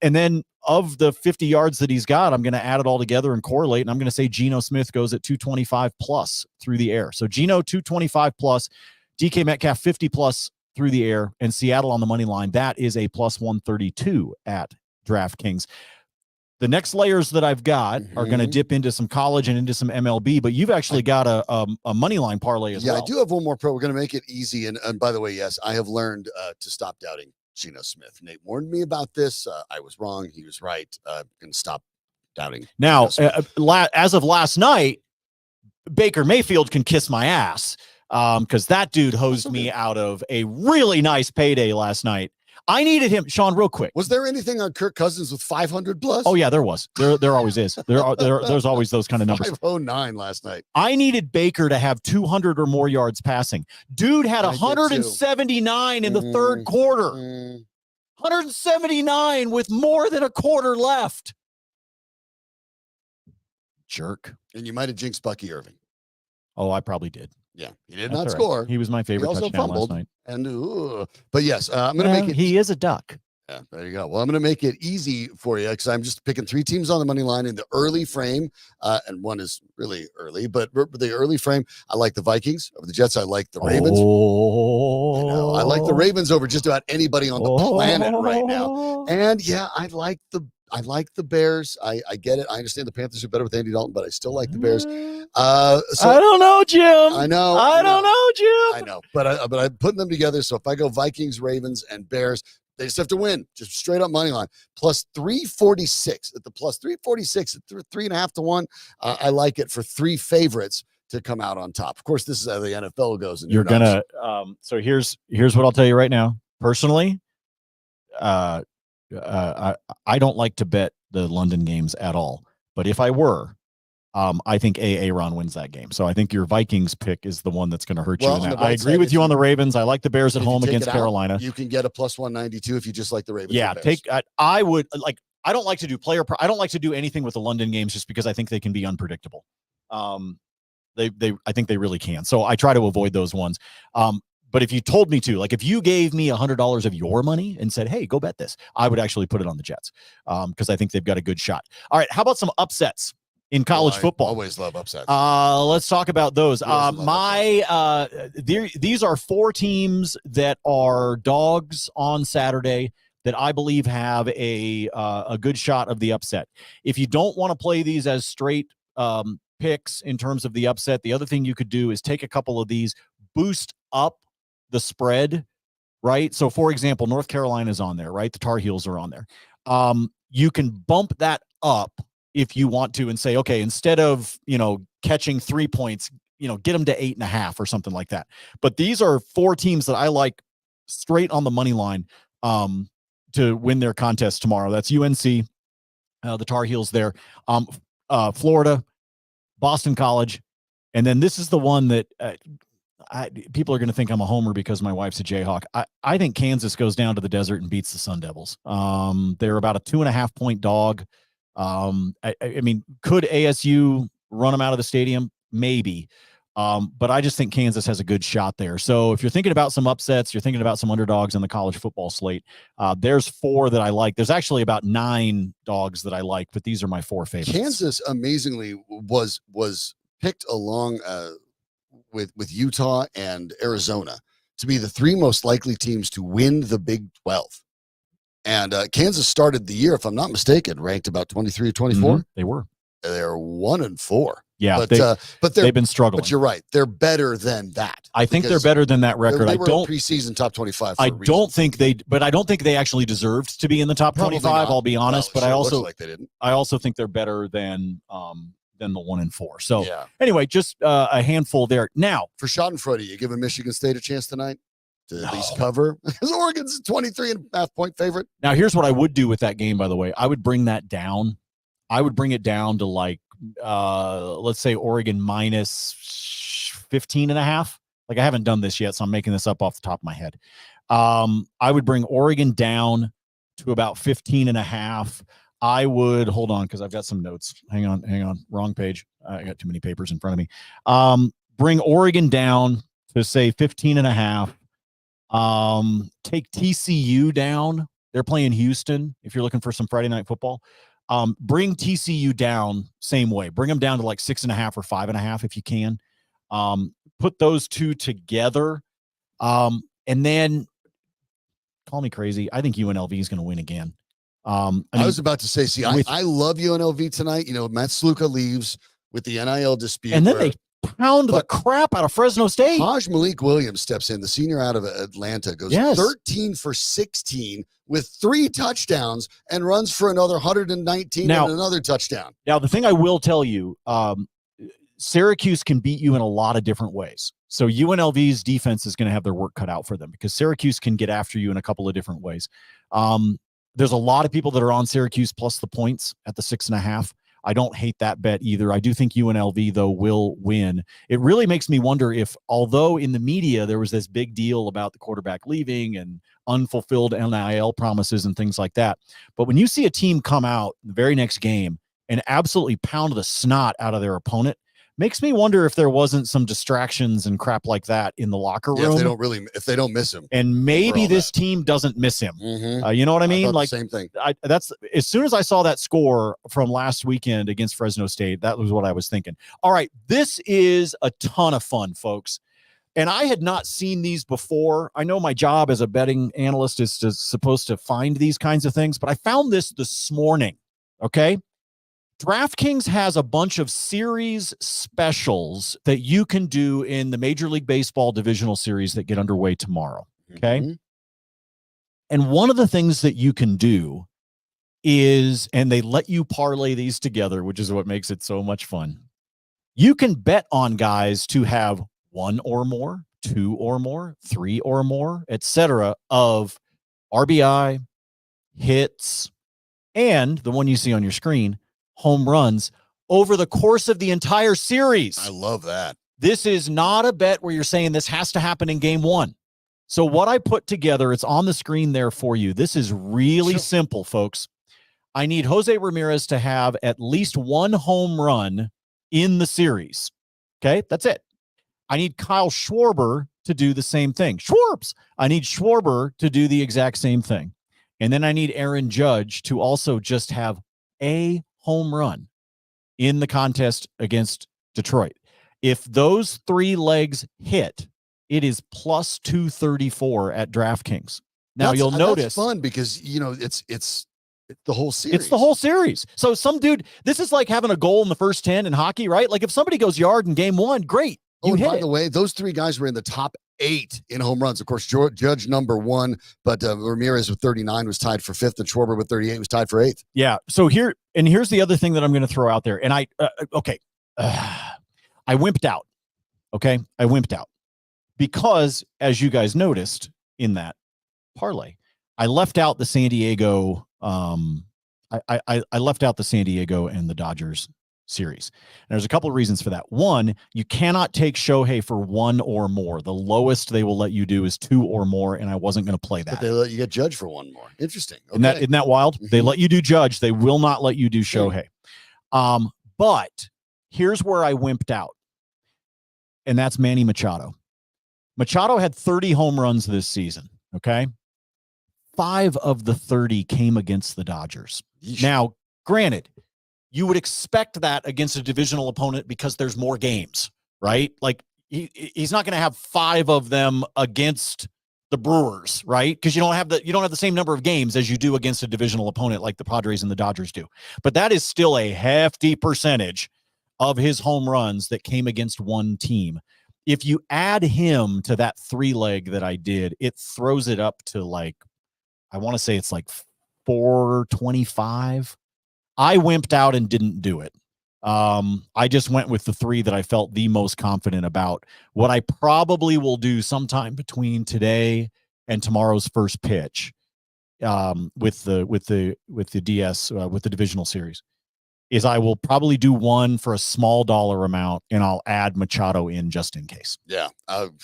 And then of the 50 yards that he's got, I'm going to add it all together and correlate, and I'm going to say Geno Smith goes at 225 plus through the air. So Geno 225 plus, DK Metcalf 50 plus through the air, and Seattle on the money line. That is a plus 132 at DraftKings. The next layers that I've got are going to dip into some college and into some MLB, but you've actually got a money line parlay as well.
Yeah, I do have one more pro. We're going to make it easy. And by the way, yes, I have learned to stop doubting Geno Smith. Nate warned me about this. I was wrong. He was right. I'm going to stop doubting.
Now, as of last night, Baker Mayfield can kiss my ass because that dude hosed me out of a really nice payday last night. I needed him, Sean, real quick.
Was there anything on Kirk Cousins with 500 plus?
Oh yeah, there was. There always is. There's always those kind of numbers.
509 last night.
I needed Baker to have 200 or more yards passing. Dude had 179 in the third quarter. 179 with more than a quarter left. Jerk.
And you might have jinxed Bucky Irving.
Oh, I probably did.
Yeah, he did not score.
Right. He was my favorite touchdown last night.
And but yes, I'm going to make it.
He is a duck.
Yeah, there you go. Well, I'm going to make it easy for you because I'm just picking 3 teams on the money line in the early frame, and one is really early. But the early frame, I like the Vikings over the Jets. I like the Ravens. I like the Ravens over just about anybody on the planet right now. And yeah, I like the Bears. I get it. I understand the Panthers are better with Andy Dalton, but I still like the Bears.
I don't know, Jim.
I know.
I don't know, Jim.
I know. But I'm putting them together. So if I go Vikings, Ravens, and Bears, they just have to win. Just straight up money line. Plus 346 at the plus 346 at 3.5 to 1. I like it for 3 favorites to come out on top. Of course, this is how the NFL goes. And
you're gonna. So here's what I'll tell you right now. Personally, I don't like to bet the London games at all. But if I were, I think Aaron wins that game. So I think your Vikings pick is the one that's going to hurt you. In that. I agree with you on the Ravens. I like the Bears at home against Carolina.
You can get a plus 192 if you just like the Ravens.
Yeah, I would like. I don't like to do I don't like to do anything with the London games just because I think they can be unpredictable. I think they really can. So I try to avoid those ones. But if you told me to, like if you gave me $100 of your money and said, hey, go bet this, I would actually put it on the Jets because I think they've got a good shot. All right, how about some upsets in college football?
Always love upsets.
Let's talk about those. These are 4 teams that are dogs on Saturday that I believe have a good shot of the upset. If you don't want to play these as straight picks in terms of the upset, the other thing you could do is take a couple of these, boost up the spread, right? So, for example, North Carolina's on there, right? The Tar Heels are on there. You can bump that up if you want to and say, okay, instead of, catching 3 points, get them to 8.5 or something like that. But these are 4 teams that I like straight on the money line to win their contest tomorrow. That's UNC, the Tar Heels there, Florida, Boston College. And then this is the one that people are going to think I'm a homer because my wife's a Jayhawk. I think Kansas goes down to the desert and beats the Sun Devils. They're about a 2.5 point dog. I mean, could ASU run them out of the stadium? Maybe. But I just think Kansas has a good shot there. So if you're thinking about some upsets, you're thinking about some underdogs in the college football slate, there's 4 that I like. There's actually about 9 dogs that I like, but these are my 4 favorites.
Kansas amazingly was picked along with Utah and Arizona to be the 3 most likely teams to win the Big 12. And Kansas started the year, if I'm not mistaken, ranked about 23 or 24.
Mm-hmm. They were.
They're 1-4.
Yeah,
but
they've been struggling.
But you're right; they're better than that.
I think they're better than that record.
They were preseason top 25.
I don't think they actually deserved to be in the top 25. I'll be honest, but I also
like they didn't.
I also think they're better than the 1-4. So anyway, just a handful there. Now
for Schadenfreude, you giving Michigan State a chance tonight to at least cover? Because Oregon's 23.5 point favorite.
Now here's what I would do with that game. By the way, I would bring that down. I would bring it down to like, let's say Oregon minus 15.5. Like I haven't done this yet, so I'm making this up off the top of my head. I would bring Oregon down to about 15.5. I would hold on because I've got some notes. Hang on. Wrong page. I got too many papers in front of me. Bring Oregon down to say 15.5. Take TCU down. They're playing Houston. If you're looking for some Friday night football. Bring TCU down same way. Bring them down to like 6.5 or 5.5 if you can. Put those 2 together. And then call me crazy. I think UNLV is going to win again. I
was about to say, I love UNLV tonight. Matt Sluka leaves with the NIL dispute.
And then they pound the crap out of Fresno State.
Haj Malik Williams steps in, the senior out of Atlanta, goes 13 for 16 with 3 touchdowns and runs for another 119 and another touchdown.
Now, the thing I will tell you, Syracuse can beat you in a lot of different ways. So UNLV's defense is going to have their work cut out for them because Syracuse can get after you in a couple of different ways. There's a lot of people that are on Syracuse plus the points at the 6.5. I don't hate that bet either. I do think UNLV, though, will win. It really makes me wonder if, although in the media there was this big deal about the quarterback leaving and unfulfilled NIL promises and things like that, but when you see a team come out the very next game and absolutely pound the snot out of their opponent, makes me wonder if there wasn't some distractions and crap like that in the locker room.
If they don't miss him,
and maybe this team doesn't miss him.
Mm-hmm.
You know what I mean? Like
the same thing.
That's as soon as I saw that score from last weekend against Fresno State, that was what I was thinking. All right, this is a ton of fun, folks. And I had not seen these before. I know my job as a betting analyst is supposed to find these kinds of things, but I found this morning. Okay. DraftKings has a bunch of series specials that you can do in the Major League Baseball divisional series that get underway tomorrow. Okay. Mm-hmm. And one of the things that you can do is, and they let you parlay these together, which is what makes it so much fun. You can bet on guys to have 1 or more, 2 or more, 3 or more, etc. of RBI, hits, and the one you see on your screen, home runs over the course of the entire series.
I love that.
This is not a bet where you're saying this has to happen in game 1. So what I put together, it's on the screen there for you. This is really simple, folks. I need Jose Ramirez to have at least 1 home run in the series. Okay, that's it. I need Kyle Schwarber to do the same thing. Schwarbs. I need Schwarber to do the exact same thing. And then I need Aaron Judge to also just have a home run in the contest against Detroit. If those three legs hit, it is plus 234 at DraftKings. Now you'll notice
that's fun because it's the whole series.
It's the whole series. So some dude, this is like having a goal in the first 10 in hockey, right? Like if somebody goes yard in game one, great.
By the way, those three guys were in the top 8 in home runs. Of course, Judge number 1, but Ramirez with 39 was tied for 5th, and Schwarber with 38 was tied for 8th.
Yeah. So here's the other thing that I'm going to throw out there. And I wimped out. Okay. I wimped out because, as you guys noticed in that parlay, I left out the San Diego. I left out the San Diego and the Dodgers series. And there's a couple of reasons for that. One, you cannot take Shohei for 1 or more. The lowest they will let you do is 2 or more, and I wasn't going to play that.
But they let you get Judge for 1 more. Interesting.
Okay. Isn't that wild? Mm-hmm. They let you do Judge. They will not let you do Shohei. But here's where I wimped out, and that's Manny Machado. Machado had 30 home runs this season, okay? 5 of the 30 came against the Dodgers. Yeesh. Now, granted, you would expect that against a divisional opponent because there's more games, right? Like he's not going to have 5 of them against the Brewers, right? Because you don't have the same number of games as you do against a divisional opponent like the Padres and the Dodgers do. But that is still a hefty percentage of his home runs that came against one team. If you add him to that 3-leg that I did, it throws it up to like, I want to say it's like 425. I wimped out and didn't do it. I just went with the 3 that I felt the most confident about. What I probably will do sometime between today and tomorrow's first pitch, with the DS with the divisional series, is I will probably do one for a small dollar amount, and I'll add Machado in just in case.
Yeah.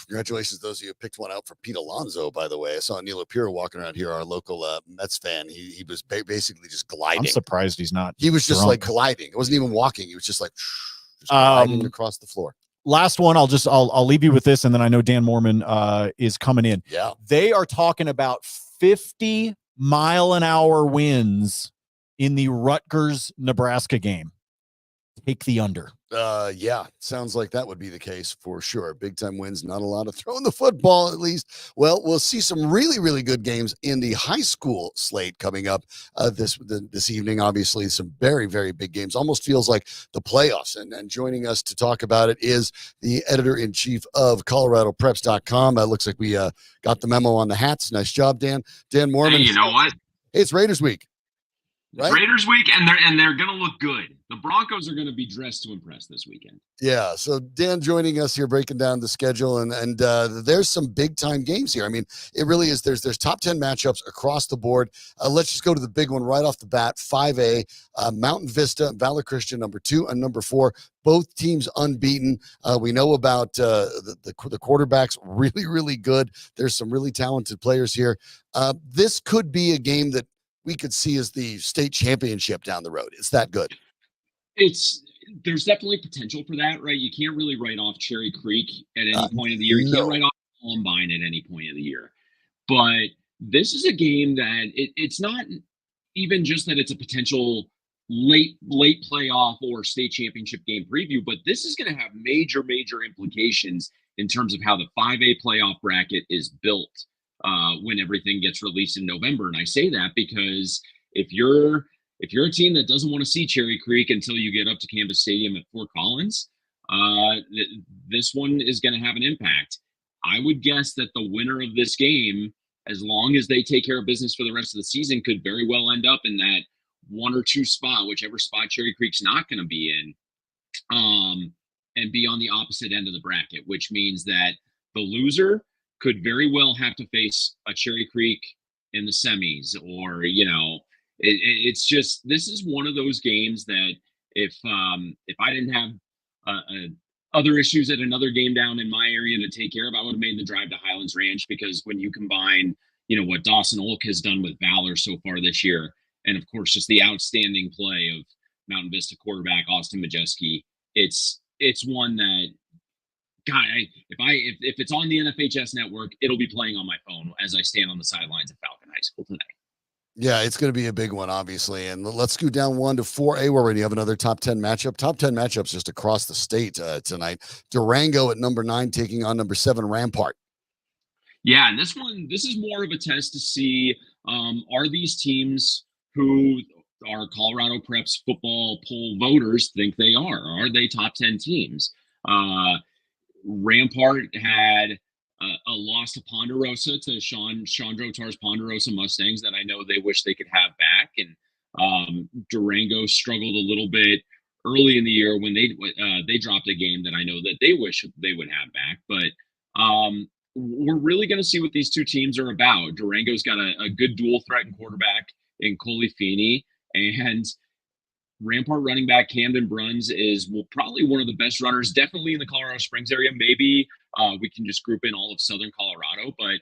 Congratulations to those of you who picked one out for Pete Alonso, by the way. I saw Neil Apira walking around here, our local Mets fan. He was basically just gliding.
I'm surprised he's not.
He was just
drunk.
Like gliding. It wasn't even walking. He was just like gliding across the floor.
Last one, I'll leave you with this, and then I know Dan Mohrmann is coming in.
Yeah. They
are talking about 50-mile-an-hour winds in the Rutgers-Nebraska game. Take the under.
Yeah, sounds like that would be the case for sure. Big time wins, not a lot of throwing the football at least. Well, we'll see some really, really good games in the high school slate coming up this evening. Obviously, some very, very big games. Almost feels like the playoffs. And joining us to talk about it is the editor-in-chief of ColoradoPreps.com. Looks like we got the memo on the hats. Nice job, Dan. Dan Mohrmann.
Hey, you know what?
Hey, it's Raiders week.
Right? Raiders week, and they're going to look good. The Broncos are going to be dressed to impress this weekend.
Yeah. So Dan joining us here, breaking down the schedule, and there's some big time games here. I mean, it really is. There's top 10 matchups across the board. Let's just go to the big one right off the bat. 5A, Mountain Vista, Valor Christian, number 2 and number 4. Both teams unbeaten. We know about the quarterbacks, really, really good. There's some really talented players here. This could be a game that we could see as the state championship down the road. It's that good.
There's definitely potential for that, right? You can't really write off Cherry Creek at any point of the year. You can't write off Columbine at any point of the year. But this is a game that it's not even just that it's a potential late playoff or state championship game preview, but this is going to have major implications in terms of how the 5A playoff bracket is built when everything gets released in November. And I say that because if you're a team that doesn't want to see Cherry Creek until you get up to Canvas Stadium at Fort Collins, this one is going to have an impact. I would guess that the winner of this game, as long as they take care of business for the rest of the season, could very well end up in that 1 or 2 spot, whichever spot Cherry Creek's not going to be in, and be on the opposite end of the bracket, which means that the loser could very well have to face a Cherry Creek in the semis, or, it's just, this is one of those games that if I didn't have other issues at another game down in my area to take care of, I would have made the drive to Highlands Ranch, because when you combine, what Dawson Olk has done with Valor so far this year, and of course, just the outstanding play of Mountain Vista quarterback Austin Majeski, it's one that God, if it's on the NFHS network, it'll be playing on my phone as I stand on the sidelines at Falcon High School tonight.
Yeah, it's going to be a big one, obviously. And let's go down 1 to 4A, where we have another top 10 matchup. Top 10 matchups just across the state tonight. Durango at number 9 taking on number 7 Rampart.
Yeah, and this is more of a test to see, are these teams who our Colorado Preps football poll voters think they are? Are they top 10 teams? Rampart had a loss to Ponderosa, to Sean Drotar's Ponderosa Mustangs, that I know they wish they could have back. And Durango struggled a little bit early in the year when they dropped a game that I know that they wish they would have back. But we're really going to see what these two teams are about. Durango's got a good dual threat and quarterback in Coley Feeney, and Rampart running back Camden Bruns is probably one of the best runners, definitely in the Colorado Springs area. Maybe we can just group in all of Southern Colorado, but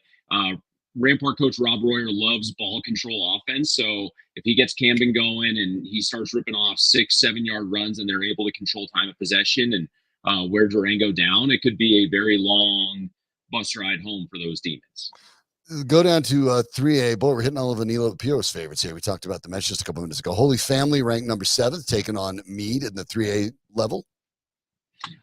Rampart coach Rob Royer loves ball control offense. So if he gets Camden going and he starts ripping off 6-7 yard runs and they're able to control time of possession and wear Durango down, it could be a very long bus ride home for those Demons.
Go down to 3A. Boy, we're hitting all of Anilo Pio's favorites here. We talked about the match just a couple minutes ago. Holy Family ranked number 7, taking on Meade in the 3A level.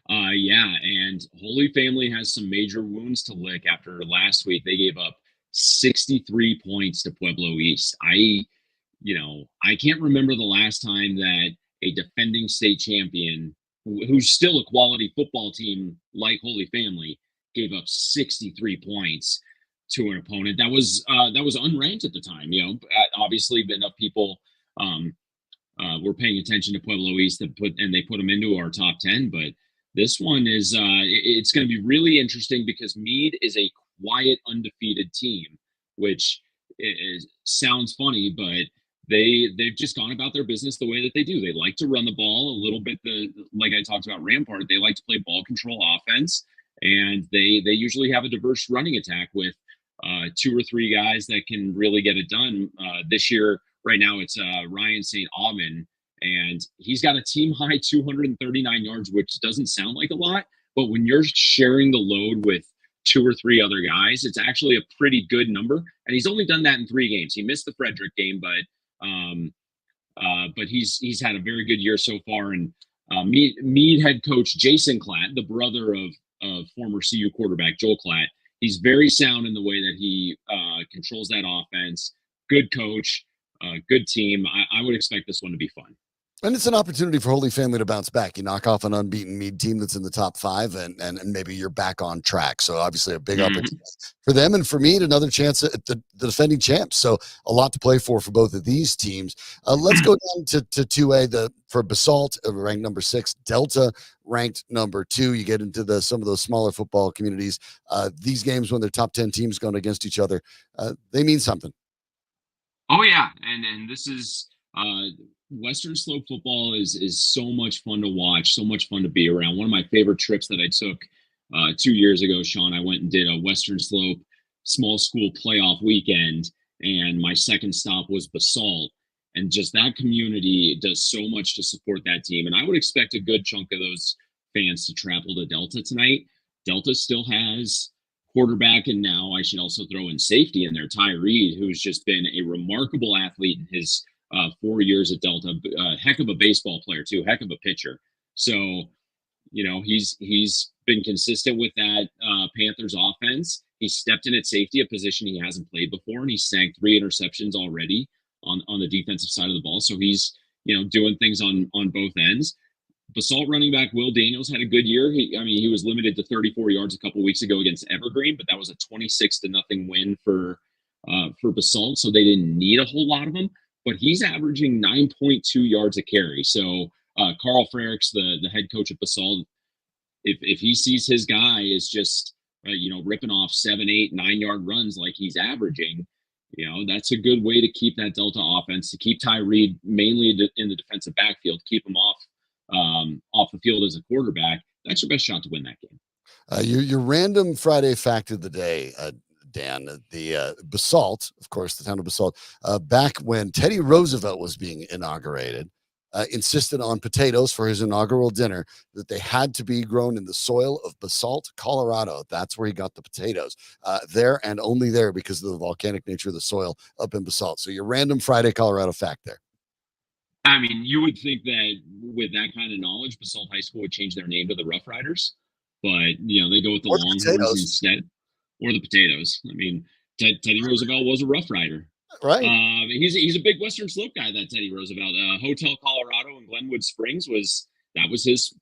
Yeah, and Holy Family has some major wounds to lick after last week. They gave up 63 points to Pueblo East. I can't remember the last time that a defending state champion, who's still a quality football team like Holy Family, gave up 63 points to an opponent that was unranked at the time. Obviously enough people were paying attention to Pueblo East and they put them into our top 10. But this one is it's going to be really interesting because Meade is a quiet, undefeated team, which sounds funny, but they've just gone about their business the way that they do. They like to run the ball a little bit. Like I talked about Rampart, they like to play ball control offense, and they usually have a diverse running attack with 2 or 3 guys that can really get it done. This year, right now, it's Ryan St. Aubin, and he's got a team-high 239 yards, which doesn't sound like a lot, but when you're sharing the load with 2 or 3 other guys, it's actually a pretty good number. And he's only done that in 3 games. He missed the Frederick game, but he's had a very good year so far. And Meade head coach Jason Klatt, the brother of former CU quarterback Joel Klatt, he's very sound in the way that he controls that offense. Good coach, good team. I would expect this one to be fun.
And it's an opportunity for Holy Family to bounce back. You knock off an unbeaten Meade team that's in the top 5, and maybe you're back on track. So obviously a big opportunity for them, and for Meade, another chance at the defending champs. So a lot to play for both of these teams. Let's go down to 2A. For Basalt, ranked number 6, Delta ranked number 2. You get into some of those smaller football communities. These games, when they're top 10 teams going against each other, they mean something.
Oh yeah, and this is Western Slope football is so much fun to watch, so much fun to be around. One of my favorite trips that I took 2 years ago, Sean, I went and did a Western Slope small school playoff weekend, and my second stop was Basalt. And just that community does so much to support that team. And I would expect a good chunk of those fans to travel to Delta tonight. Delta still has quarterback, and now I should also throw in safety in there, Ty Reed, who's just been a remarkable athlete in his 4 years at Delta. Heck of a baseball player too, heck of a pitcher. So, he's been consistent with that Panthers offense. He stepped in at safety, a position he hasn't played before, and he snagged 3 interceptions already on the defensive side of the ball. So he's, doing things on both ends. Basalt running back Will Daniels had a good year. He was limited to 34 yards a couple weeks ago against Evergreen, but that was a 26-0 win for Basalt. So they didn't need a whole lot of them, but he's averaging 9.2 yards a carry. So Carl Frericks, the head coach at Basalt, if he sees his guy is just, ripping off 7, 8, 9 yard runs like he's averaging, that's a good way to keep that Delta offense, to keep Ty Reed mainly in the defensive backfield, keep him off the field as a quarterback. That's your best shot to win that game.
Your random Friday fact of the day, Dan, the Basalt, of course, the town of Basalt, back when Teddy Roosevelt was being inaugurated, insisted on potatoes for his inaugural dinner, that they had to be grown in the soil of Basalt, Colorado. That's where he got the potatoes, there and only there, because of the volcanic nature of the soil up in Basalt. So your random Friday Colorado fact there.
I mean, you would think that with that kind of knowledge, Basalt High School would change their name to the Rough Riders, but they go with the Longhorns instead, or the potatoes. I mean, Teddy Roosevelt was a Rough Rider,
right?
He's a big Western Slope guy. That Teddy Roosevelt. Hotel Colorado in Glenwood Springs was his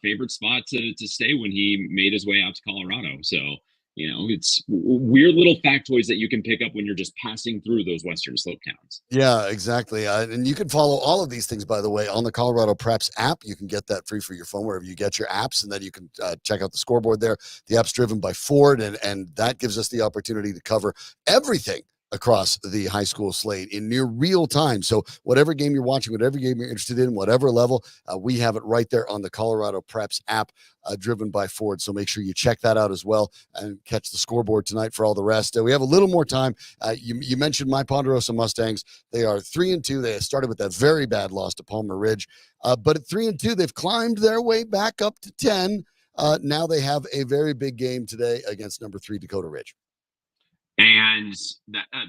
favorite spot to stay when he made his way out to Colorado. So it's weird little factoids that you can pick up when you're just passing through those Western Slope towns.
Yeah, exactly. And you can follow all of these things, by the way, on the Colorado Preps app. You can get that free for your phone wherever you get your apps, and then you can check out the scoreboard there. The app's driven by Ford, and that gives us the opportunity to cover everything across the high school slate in near real time. So whatever game you're watching, whatever game you're interested in, whatever level, we have it right there on the Colorado Preps app, driven by Ford. So make sure you check that out as well and catch the scoreboard tonight for all the rest. We have a little more time. You mentioned my Ponderosa Mustangs. They are 3-2. They started with that very bad loss to Palmer Ridge, but at 3-2, they've climbed their way back up to 10. Now they have a very big game today against number 3 Dakota Ridge.
And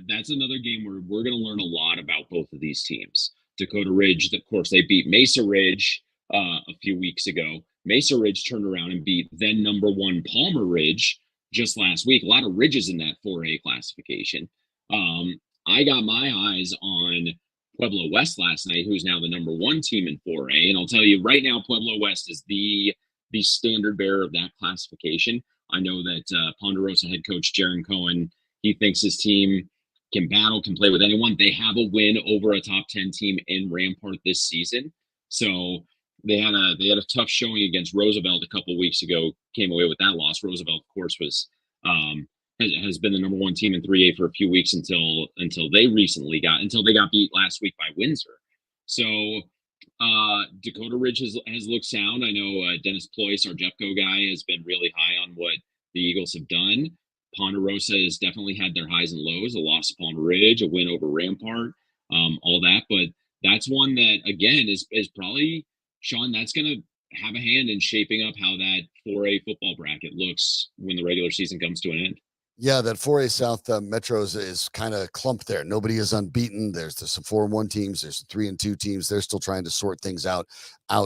that's another game where we're going to learn a lot about both of these teams. Dakota Ridge, of course, they beat Mesa Ridge a few weeks ago. Mesa Ridge turned around and beat then number 1 Palmer Ridge just last week. A lot of ridges in that 4A classification. I got my eyes on Pueblo West last night, who's now the number 1 team in 4A. And I'll tell you right now, Pueblo West is the standard bearer of that classification. I know that Ponderosa head coach Jaron Cohen, he thinks his team can battle, can play with anyone. They have a win over a top 10 team in Rampart this season. So they had a tough showing against Roosevelt a couple weeks ago, came away with that loss. Roosevelt, of course, was has been the number 1 team in 3A for a few weeks until they got beat last week by Windsor. So Dakota Ridge has looked sound. I know Dennis Ployce, our Jeffco guy, has been really high on what the Eagles have done. Ponderosa has definitely had their highs and lows, a loss to Palmer Ridge, a win over Rampart, all that. But that's one that, again, is probably, Sean, that's going to have a hand in shaping up how that 4A football bracket looks when the regular season comes to an end.
Yeah, that 4A South Metros is kind of clumped there. Nobody is unbeaten. There's some 4-1 teams. There's 3-2 teams. They're still trying to sort things out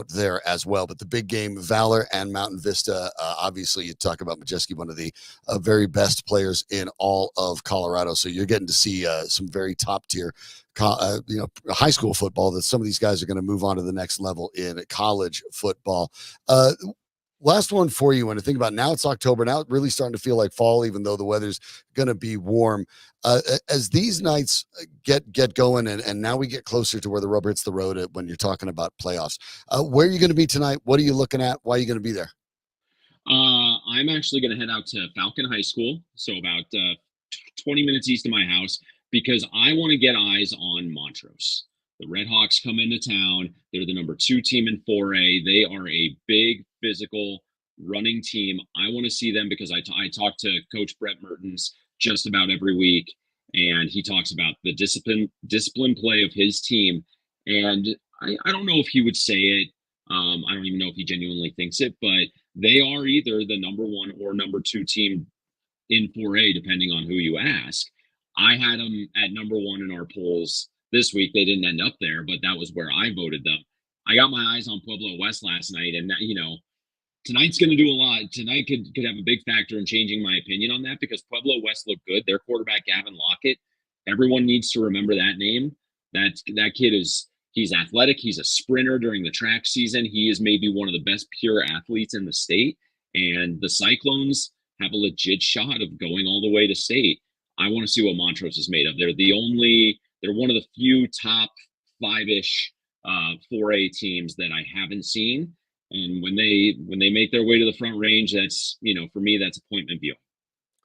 there as well. But the big game, Valor and Mountain Vista, obviously you talk about Majeski, one of the very best players in all of Colorado. So you're getting to see some very top tier high school football, that some of these guys are going to move on to the next level in college football. Last one for you. When I think about now, it's October. Now it's really starting to feel like fall, even though the weather's going to be warm. As these nights get going, and now we get closer to where the rubber hits the road when you're talking about playoffs, where are you going to be tonight? What are you looking at? Why are you going to be there?
I'm actually going to head out to Falcon High School, so about 20 minutes east of my house, because I want to get eyes on Montrose. The Redhawks come into town. They're the number 2 team in 4A. They are a big, physical, running team. I want to see them because I talk to Coach Brett Mertens just about every week, and he talks about the discipline play of his team. And I don't know if he would say it. I don't even know if he genuinely thinks it, but they are either the number 1 or number 2 team in 4A, depending on who you ask. I had them at number 1 in our polls this week. They didn't end up there, but that was where I voted them. I got my eyes on Pueblo West last night, and tonight's going to do a lot. Tonight could have a big factor in changing my opinion on that, because Pueblo West looked good. Their quarterback, Gavin Lockett, everyone needs to remember that name. That kid he's athletic. He's a sprinter during the track season. He is maybe one of the best pure athletes in the state, and the Cyclones have a legit shot of going all the way to state. I want to see what Montrose is made of. They're one of the few top 5-ish 4A teams that I haven't seen. And when they make their way to the Front Range, that's, for me, that's appointment viewing.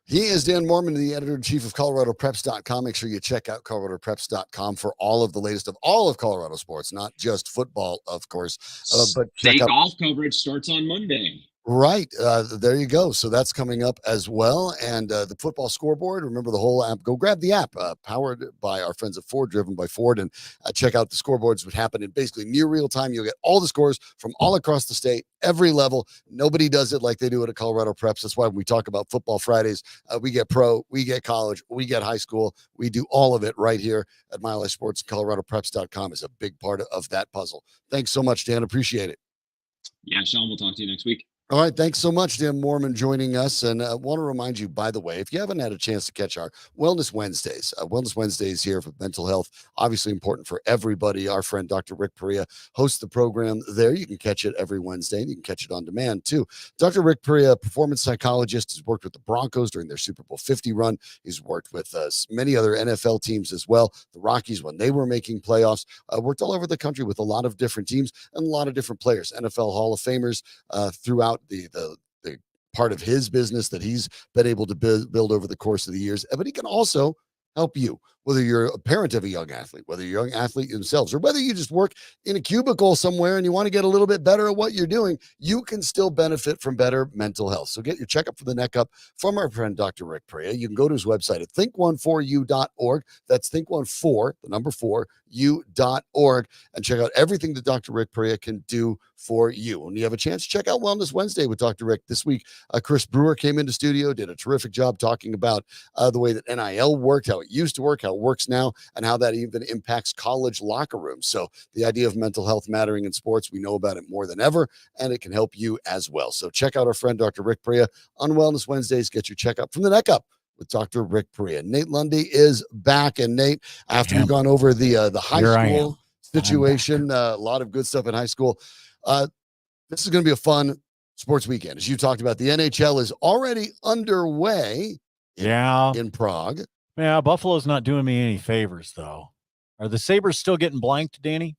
He is Dan Mohrmann, the editor-in-chief of ColoradoPreps.com. Make sure you check out ColoradoPreps.com for all of the latest of all of Colorado sports, not just football, of course. But
state golf coverage starts on Monday.
Right. There you go. So that's coming up as well. And the football scoreboard, remember the whole app, go grab the app, powered by our friends at Ford, driven by Ford, and check out the scoreboards, what happened in basically near real time. You'll get all the scores from all across the state, every level. Nobody does it like they do it at Colorado Preps. That's why when we talk about Football Fridays, we get pro, we get college, we get high school. We do all of it right here at Mile High Sports. ColoradoPreps.com is a big part of that puzzle. Thanks so much, Dan. Appreciate it.
Yeah, Sean, we'll talk to you next week.
All right. Thanks so much, Dan Mohrmann, joining us. And I want to remind you, by the way, if you haven't had a chance to catch our Wellness Wednesdays here for mental health, obviously important for everybody. Our friend Dr. Rick Perea hosts the program there. You can catch it every Wednesday, and you can catch it on demand too. Dr. Rick Perea, performance psychologist, has worked with the Broncos during their Super Bowl 50 run. He's worked with many other NFL teams as well. The Rockies, when they were making playoffs, worked all over the country with a lot of different teams and a lot of different players, NFL Hall of Famers throughout the part of his business that he's been able to build over the course of the years. But he can also help you, whether you're a parent of a young athlete, whether you're a young athlete themselves, or whether you just work in a cubicle somewhere and you want to get a little bit better at what you're doing. You can still benefit from better mental health. So get your checkup for the neck up from our friend Dr. Rick Perea. You can go to his website at think14u.org. That's think14, the number 4, u.org, and check out everything that Dr. Rick Perea can do for you. When you have a chance, check out Wellness Wednesday with Dr. Rick. This week, Chris Brewer came into studio, did a terrific job talking about the way that NIL worked, how it used to work, how it works now, and how that even impacts college locker rooms. So the idea of mental health mattering in sports, we know about it more than ever, and it can help you as well. So check out our friend Dr. Rick Perea on Wellness Wednesdays. Get your checkup from the neck up with Dr. Rick Perea. Nate Lundy is back. And Nate, after we've gone over the high school situation, a lot of good stuff in high school, this is going to be a fun sports weekend. As you talked about, the NHL is already underway in Prague.
Yeah, Buffalo's not doing me any favors, though. Are the Sabres still getting blanked, Danny?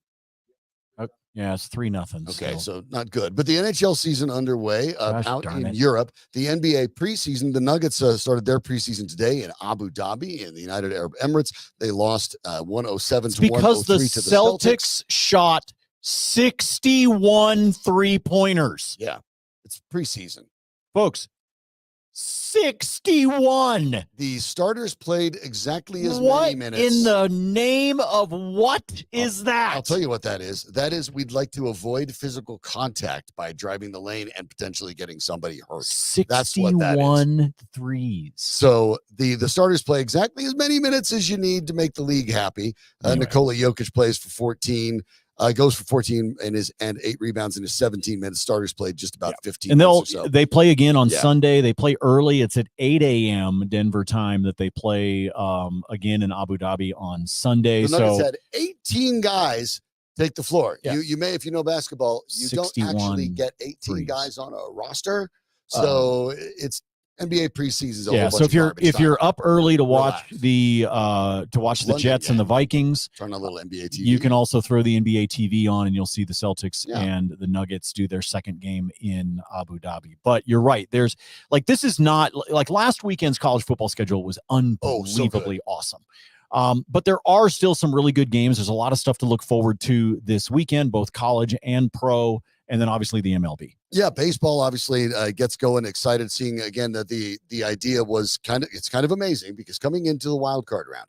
Yeah, it's 3-0.
Okay, so not good. But the NHL season underway out in Europe. The NBA preseason, the Nuggets started their preseason today in Abu Dhabi in the United Arab Emirates. They lost 107 to 103
because the
to the Celtics.
Shot 61 3-pointers.
Yeah, it's preseason.
Folks, 61.
The starters played exactly as many minutes.
In the name of what is that?
I'll tell you what that is. That is, we'd like to avoid physical contact by driving the lane and potentially getting somebody hurt.
61 threes.
So the starters play exactly as many minutes as you need to make the league happy.
Anyway.
Nikola Jokic plays for 14. Goes for 14 and 8 rebounds in his 17 minutes. Starters played just about 15
and
minutes or so.
They play again on Sunday. They play early. It's at 8 a.m. Denver time that they play again in Abu Dhabi on Sunday.
The Nuggets had 18 guys take the floor.
Yeah.
You may, if you know basketball, you don't actually get 18
threes.
Guys on a roster. So it's NBA preseason.
Yeah. So if you're up early to watch the Jets and the Vikings,
turn on a little NBA TV.
You can also throw the NBA TV on, and you'll see the Celtics and the Nuggets do their second game in Abu Dhabi. But you're right. There's this is not like last weekend's college football schedule was unbelievably awesome. But there are still some really good games. There's a lot of stuff to look forward to this weekend, both college and pro, and then obviously the MLB.
Yeah, baseball obviously gets going. Excited seeing again that the idea was it's kind of amazing because coming into the wild card round,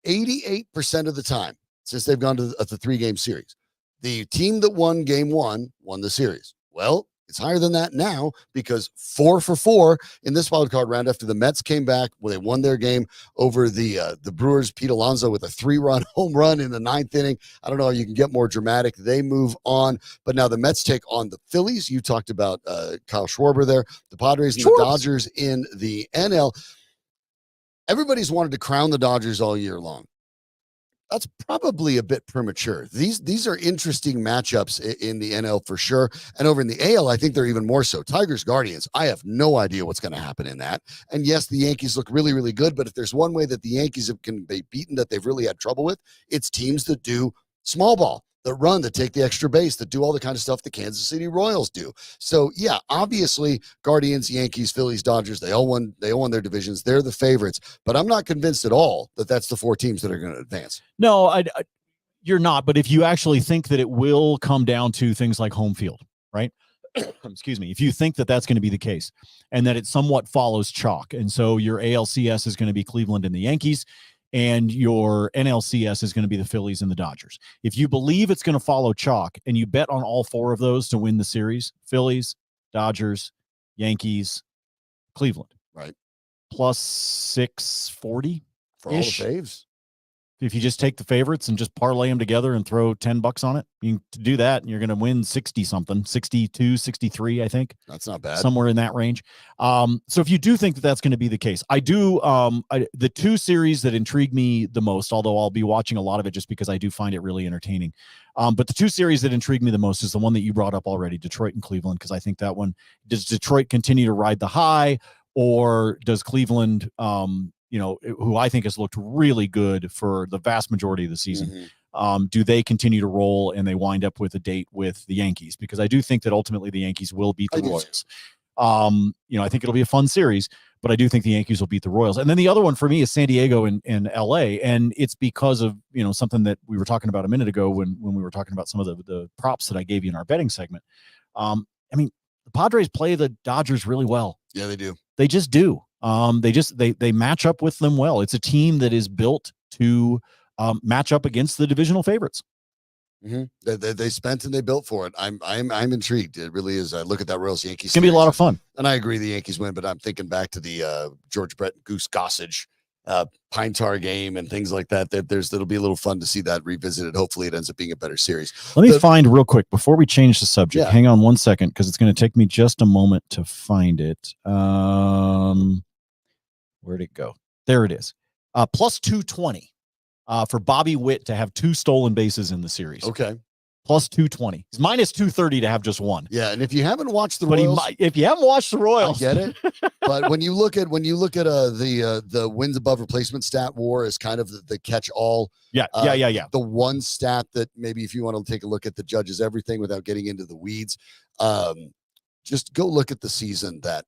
88% of the time since they've gone to the 3-game series, the team that won game 1 won the series. Well, it's higher than that now because 4 for 4 in this wild card round after the Mets came back where they won their game over the Brewers. Pete Alonso with a 3-run home run in the 9th inning. I don't know if you can get more dramatic. They move on, but now the Mets take on the Phillies. You talked about Kyle Schwarber there, the Padres and the Dodgers in the NL. Everybody's wanted to crown the Dodgers all year long. That's probably a bit premature. These are interesting matchups in the NL for sure. And over in the AL, I think they're even more so. Tigers, Guardians, I have no idea what's going to happen in that. And yes, the Yankees look really, really good. But if there's one way that the Yankees can be beaten that they've really had trouble with, it's teams that do small ball, that run, that take the extra base, that do all the kind of stuff the Kansas City Royals do. So yeah, obviously Guardians, Yankees, Phillies, Dodgers, they all won their divisions. They're the favorites, but I'm not convinced at all that that's the 4 teams that are going to advance.
No, you're not. But if you actually think that it will come down to things like home field, right? excuse me, if you think that that's going to be the case and that it somewhat follows chalk, and so your ALCS is going to be Cleveland and the Yankees, and your NLCS is going to be the Phillies and the Dodgers. If you believe it's going to follow chalk and you bet on all four of those to win the series, Phillies, Dodgers, Yankees, Cleveland,
right,
plus 640
for all the faves.
If you just take the favorites and just parlay them together and throw $10 on it, you can do that and you're going to win 60 something, 62, 63, I think.
That's not bad.
Somewhere in that range. So if you do think that that's going to be the case, I do. The two series that intrigue me the most, although I'll be watching a lot of it just because I do find it really entertaining. But the two series that intrigue me the most is the one that you brought up already, Detroit and Cleveland, because I think that one, does Detroit continue to ride the high, or does Cleveland, who I think has looked really good for the vast majority of the season, do they continue to roll and they wind up with a date with the Yankees? Because I do think that ultimately the Yankees will beat the Royals. I think it'll be a fun series, but I do think the Yankees will beat the Royals. And then the other one for me is San Diego and LA. And it's because of, something that we were talking about a minute ago when we were talking about some of the props that I gave you in our betting segment. The Padres play the Dodgers really well.
Yeah, they do.
They just do. They match up with them well. It's a team that is built to match up against the divisional favorites.
They spent and they built for it. I'm intrigued. It really is. I look at that Royals Yankees.
It's gonna be a lot of fun.
And I agree the Yankees win, but I'm thinking back to the George Brett Goose Gossage Pine Tar game and things like that. It'll be a little fun to see that revisited. Hopefully it ends up being a better series.
Let me find real quick before we change the subject. Hang on 1 second, because it's going to take me just a moment to find it. Where'd it go? There it is. Plus 220 for Bobby Witt to have 2 stolen bases in the series.
Okay.
Plus 220. He's minus 230 to have just 1.
Yeah, and if you haven't watched the Royals,
if you haven't watched the Royals,
I get it. But when you look at the wins above replacement stat war is kind of the catch all.
Yeah.
The one stat that maybe if you want to take a look at that judges everything without getting into the weeds, just go look at the season that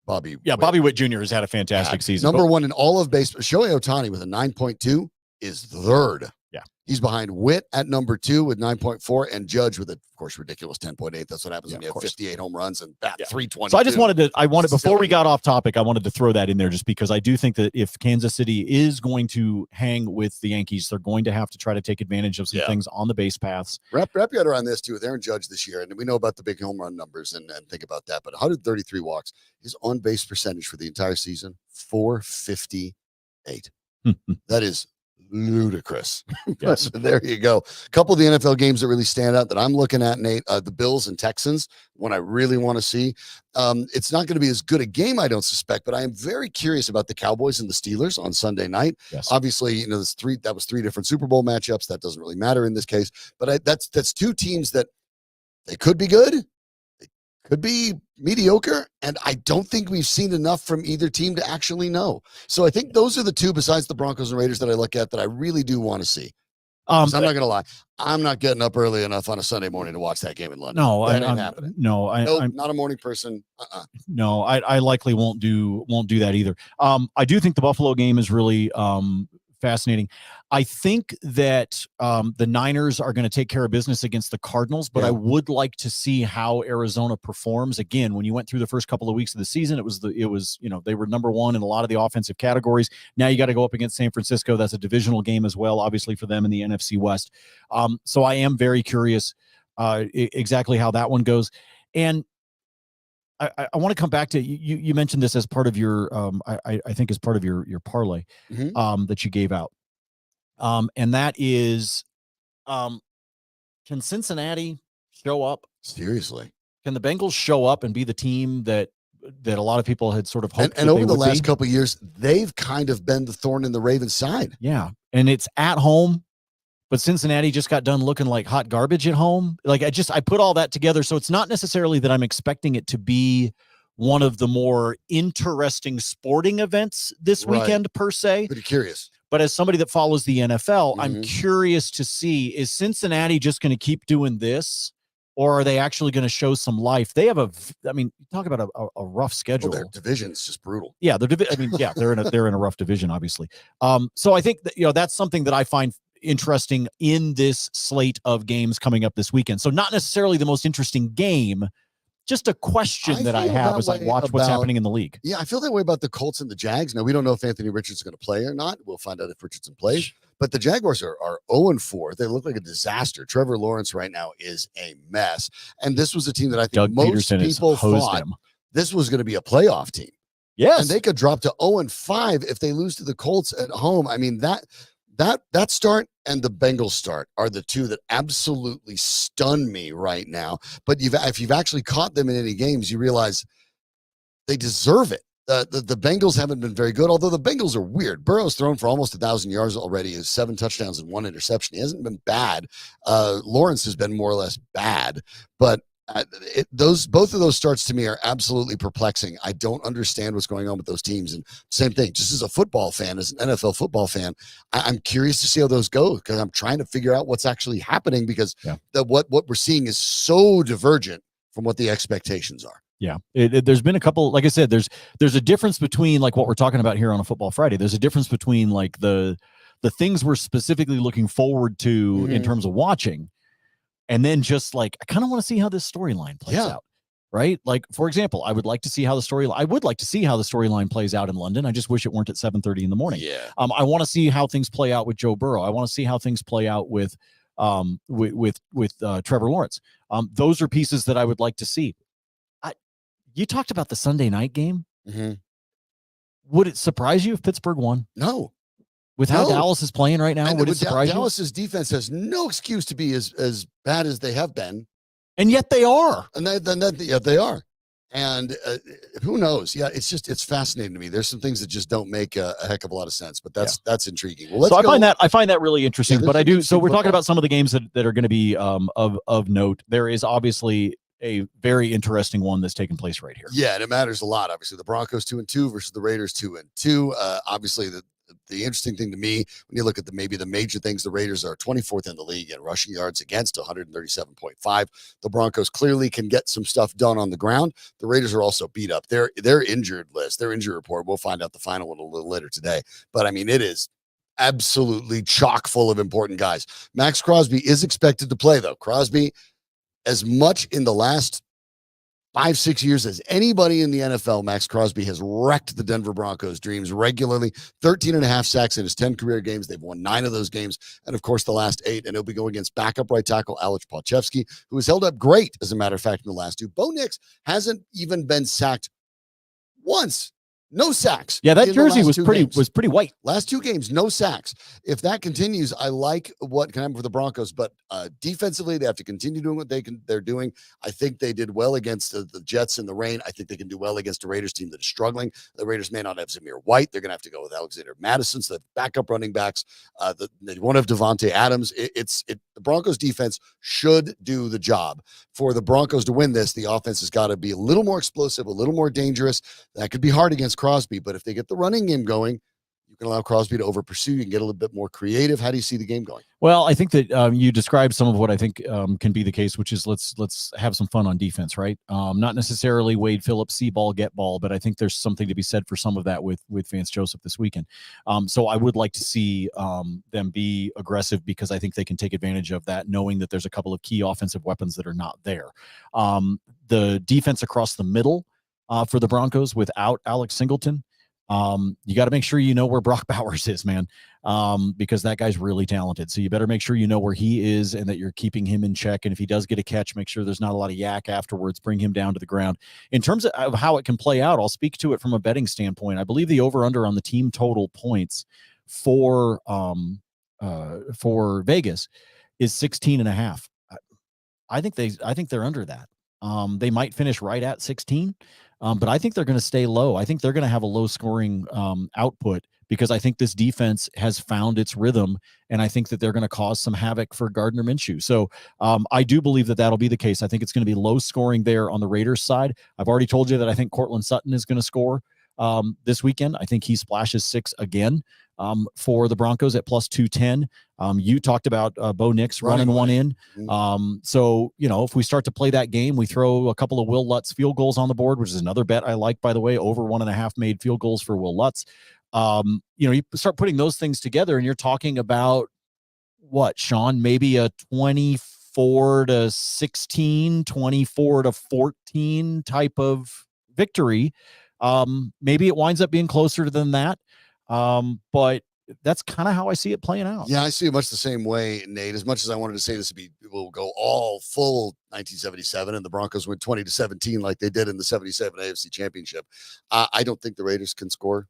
Bobby. Yeah,
Bobby Witt Jr. has had a fantastic season.
Number 1 in all of baseball. Shohei Ohtani with a 9.2 is third.
Yeah.
He's behind Witt at number 2 with 9.4 and Judge with, of course, ridiculous 10.8. That's what happens when you have 58 home runs and bat 320.
So I just wanted before we got off topic, I wanted to throw that in there just because I do think that if Kansas City is going to hang with the Yankees, they're going to have to try to take advantage of some things on the base paths.
Wrap your head around this too with Aaron Judge this year. And we know about the big home run numbers and think about that. But 133 walks, his on base percentage for the entire season, 458. That is ludicrous. Yes. So there you go. A couple of the NFL games that really stand out that I'm looking at, Nate, the Bills and Texans, one I really want to see. It's not going to be as good a game, I don't suspect, but I am very curious about the Cowboys and the Steelers on Sunday night.
Yes.
Obviously, that was 3 different Super Bowl matchups. That doesn't really matter in this case, but that's 2 teams that they could be good. They could be mediocre, and I don't think we've seen enough from either team to actually know. So I think those are the 2 besides the Broncos and Raiders that I look at that I really do want to see. I'm not going to lie. I'm not getting up early enough on a Sunday morning to watch that game in London.
No,
that ain't happening.
I'm
not a morning person.
No, I likely won't do that either. I do think the Buffalo game is really fascinating. I think that the Niners are going to take care of business against the Cardinals, but I would like to see how Arizona performs. Again, when you went through the first couple of weeks of the season, it was they were number 1 in a lot of the offensive categories. Now you got to go up against San Francisco. That's a divisional game as well, obviously for them in the NFC West. So I am very curious exactly how that one goes. And I want to come back to you mentioned this as part of your I think as part of your parlay that you gave out. And that is can Cincinnati show up?
Seriously.
Can the Bengals show up and be the team that a lot of people had sort of hoped
and over the last couple of years, they've kind of been the thorn in the Ravens' side.
Yeah. And it's at home. But Cincinnati just got done looking like hot garbage at home. Like I put all that together. So it's not necessarily that I'm expecting it to be one of the more interesting sporting events this weekend per se.
Pretty curious.
But as somebody that follows the NFL, I'm curious to see, is Cincinnati just going to keep doing this? Or are they actually going to show some life? They have talk about a rough schedule.
Well, their division's just brutal.
Yeah, they're in a rough division, obviously. So I think that, that's something that I find interesting in this slate of games coming up this weekend. So not necessarily the most interesting game, just a question that I have as I watch what's happening in the league.
Yeah, I feel that way about the Colts and the Jags. Now, we don't know if Anthony Richards is going to play or not. We'll find out if Richardson plays. But the Jaguars are 0-4. They look like a disaster. Trevor Lawrence right now is a mess. And this was a team that I think most people thought this was going to be a playoff team.
Yes.
And they could drop to 0-5 if they lose to the Colts at home. I mean, that start and the Bengals start are the two that absolutely stun me right now. But if you've actually caught them in any games, you realize they deserve it. The Bengals haven't been very good, although the Bengals are weird. Burrow's thrown for almost 1,000 yards already, has 7 touchdowns and 1 interception. He hasn't been bad. Lawrence has been more or less bad, but both of those starts to me are absolutely perplexing. I don't understand what's going on with those teams. And same thing, just as a football fan, as an NFL football fan, I'm curious to see how those go because I'm trying to figure out what's actually happening because what we're seeing is so divergent from what the expectations are.
Yeah, there's been a couple. Like I said, there's a difference between like what we're talking about here on a Football Friday. There's a difference between like the things we're specifically looking forward to in terms of watching. And then just like, I kind of want to see how this storyline plays out, right? Like, for example, I would like to see how the storyline plays out in London. I just wish it weren't at 7:30 in the morning.
Yeah.
I want to see how things play out with Joe Burrow. I want to see how things play out with Trevor Lawrence. Those are pieces that I would like to see. You talked about the Sunday night game.
Mm-hmm.
Would it surprise you if Pittsburgh won?
No.
With how Dallas is playing right now, would it surprise you?
Dallas's defense has no excuse to be as bad as they have been.
And yet they are.
And they are. And who knows? Yeah, it's fascinating to me. There's some things that just don't make a heck of a lot of sense, but that's intriguing. Well,
so I find that really interesting. But I do. So we're talking about some of the games that are going to be of note. There is obviously a very interesting one that's taking place right here.
Yeah, and it matters a lot. Obviously, the Broncos 2-2 versus the Raiders 2-2. Obviously, the interesting thing to me, when you look at the major things, the Raiders are 24th in the league in rushing yards against, 137.5. The Broncos clearly can get some stuff done on the ground. The Raiders are also beat up. Their injured list, their injury report, we'll find out the final one a little later today. But I mean, it is absolutely chock full of important guys. Max Crosby is expected to play, though. Crosby, as much in the last 5-6 years as anybody in the NFL, Max Crosby has wrecked the Denver Broncos' dreams regularly. 13.5 sacks in his 10 career games. They've won 9 of those games. And, of course, the last 8. And he'll be going against backup right tackle Alex Palchevsky, who has held up great, as a matter of fact, in the last 2. Bo Nix hasn't even been sacked once. No sacks.
Yeah, that jersey was pretty white.
Last 2 games, no sacks. If that continues, I like what can happen for the Broncos, but defensively, they have to continue doing what they're doing. I think they did well against the Jets in the rain. I think they can do well against a Raiders team that is struggling. The Raiders may not have Zamir White. They're going to have to go with Alexander Madison, so the backup running backs. They won't have Devontae Adams. The Broncos defense should do the job. For the Broncos to win this, the offense has got to be a little more explosive, a little more dangerous. That could be hard against Crosby, but if they get the running game going, you can allow Crosby to over pursue. You can get a little bit more creative. How do you see the game going?
Well, I think that you described some of what I think can be the case, which is let's have some fun on defense, right? Not necessarily Wade Phillips, see ball, get ball, but I think there's something to be said for some of that with Vance Joseph this weekend. So I would like to see them be aggressive because I think they can take advantage of that, knowing that there's a couple of key offensive weapons that are not there. The defense across the middle for the Broncos without Alex Singleton, you got to make sure you know where Brock Bowers is, man, because that guy's really talented. So you better make sure you know where he is and that you're keeping him in check. And if he does get a catch, make sure there's not a lot of yak afterwards. Bring him down to the ground. In terms of how it can play out, I'll speak to it from a betting standpoint. I believe the over-under on the team total points for Vegas is 16.5. I think they're under that. They might finish right at 16. But I think they're going to stay low. I think they're going to have a low scoring output because I think this defense has found its rhythm, and I think that they're going to cause some havoc for Gardner Minshew. So I do believe that that'll be the case. I think it's going to be low scoring there on the Raiders side. I've already told you that I think Cortland Sutton is going to score this weekend. I think he splashes 6 again for the Broncos at plus 210. You talked about Bo Nix running one in. So, if we start to play that game, we throw a couple of Will Lutz field goals on the board, which is another bet I like, by the way, over 1.5 made field goals for Will Lutz. You start putting those things together and you're talking about what, Sean, maybe a 25 24-16, 24-14 type of victory. Maybe it winds up being closer than that. But that's kind of how I see it playing out.
Yeah, I see it much the same way, Nate. As much as I wanted to say this will go all full 1977 and the Broncos win 20-17 like they did in the 77 AFC Championship. I don't think the Raiders can score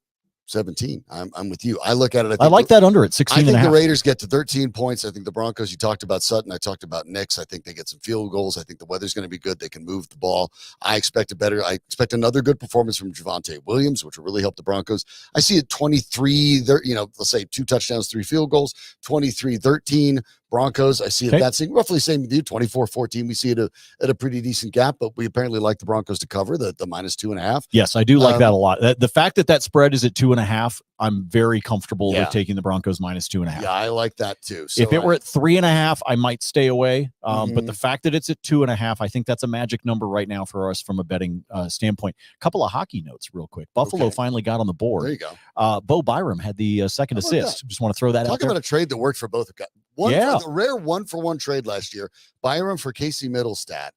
17. I'm with you. I look at it.
I like that under at 16
I think
and a half.
the Raiders get to 13 points. I think the Broncos, you talked about Sutton. I talked about Nix. I think they get some field goals. I think the weather's going to be good. They can move the ball. I expect another good performance from Javonte Williams, which will really help the Broncos. I see it 23, let's say 2 touchdowns, 3 field goals, 23-13. Broncos, I see it that's roughly the same with you, 24-14. We see it at a pretty decent gap, but we apparently like the Broncos to cover the -2.5.
Yes, I do like that a lot. The fact that spread is at 2.5, I'm very comfortable with taking the Broncos -2.5.
Yeah, I like that too. So
if it were at 3.5, I might stay away. But the fact that it's at 2.5, I think that's a magic number right now for us from a betting standpoint. A couple of hockey notes real quick. Buffalo finally got on the board.
There you go.
Bo Byram had the second assist. Just want to throw that out there.
Talk about a trade that worked for both. The rare 1-for-1 trade last year, Byram for Casey Middlestat.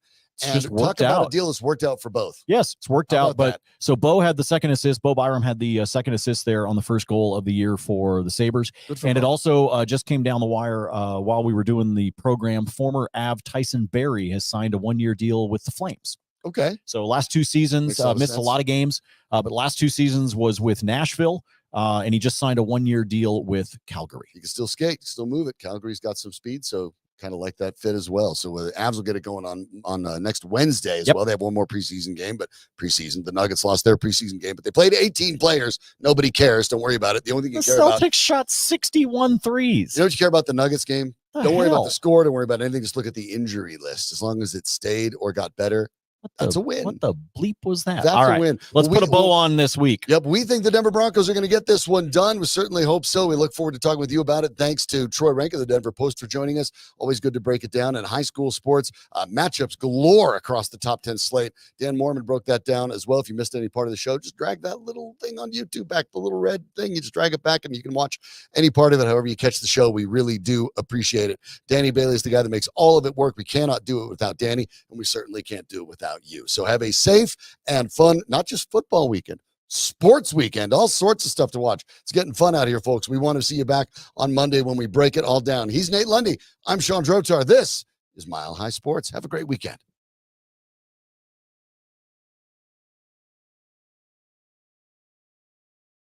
And
just worked
talk about
out.
a deal that's worked out for both.
Yes, it's worked out. But so Bo had the second assist. Bo Byram had the second assist there on the first goal of the year for the Sabres. And it also just came down the wire while we were doing the program. Former Av Tyson Berry has signed a 1-year deal with the Flames.
Okay.
So last 2 seasons, missed a lot of games, but last 2 seasons was with Nashville. And he just signed a 1-year deal with Calgary.
He can still skate, still move it. Calgary's got some speed, so kind of like that fit as well. So the Avs will get it going on next Wednesday as well. They have one more preseason game, but the Nuggets lost their preseason game, but they played 18 players. Nobody cares. Don't worry about it. The only thing you care about.
The Celtics shot 61 threes.
You know what you care about the Nuggets game? Don't worry about the score. Don't worry about anything. Just look at the injury list. As long as it stayed or got better, that's a win.
What the bleep was that?
That's a win.
Let's put a bow on this week.
Yep. We think the Denver Broncos are going to get this one done. We certainly hope so. We look forward to talking with you about it. Thanks to Troy Renck of the Denver Post for joining us. Always good to break it down. And high school sports matchups galore across the top 10 slate. Dan Mohrmann broke that down as well. If you missed any part of the show, just drag that little thing on YouTube back, the little red thing. You just drag it back and you can watch any part of it. However you catch the show, we really do appreciate it. Danny Bailey is the guy that makes all of it work. We cannot do it without Danny, and we certainly can't do it without you. So have a safe and fun, not just football weekend, sports weekend, all sorts of stuff to watch. It's getting fun out here, folks. We want to see you back on Monday when we break it all down. He's Nate Lundy. I'm Sean Drotar. This is Mile High Sports. Have a great weekend.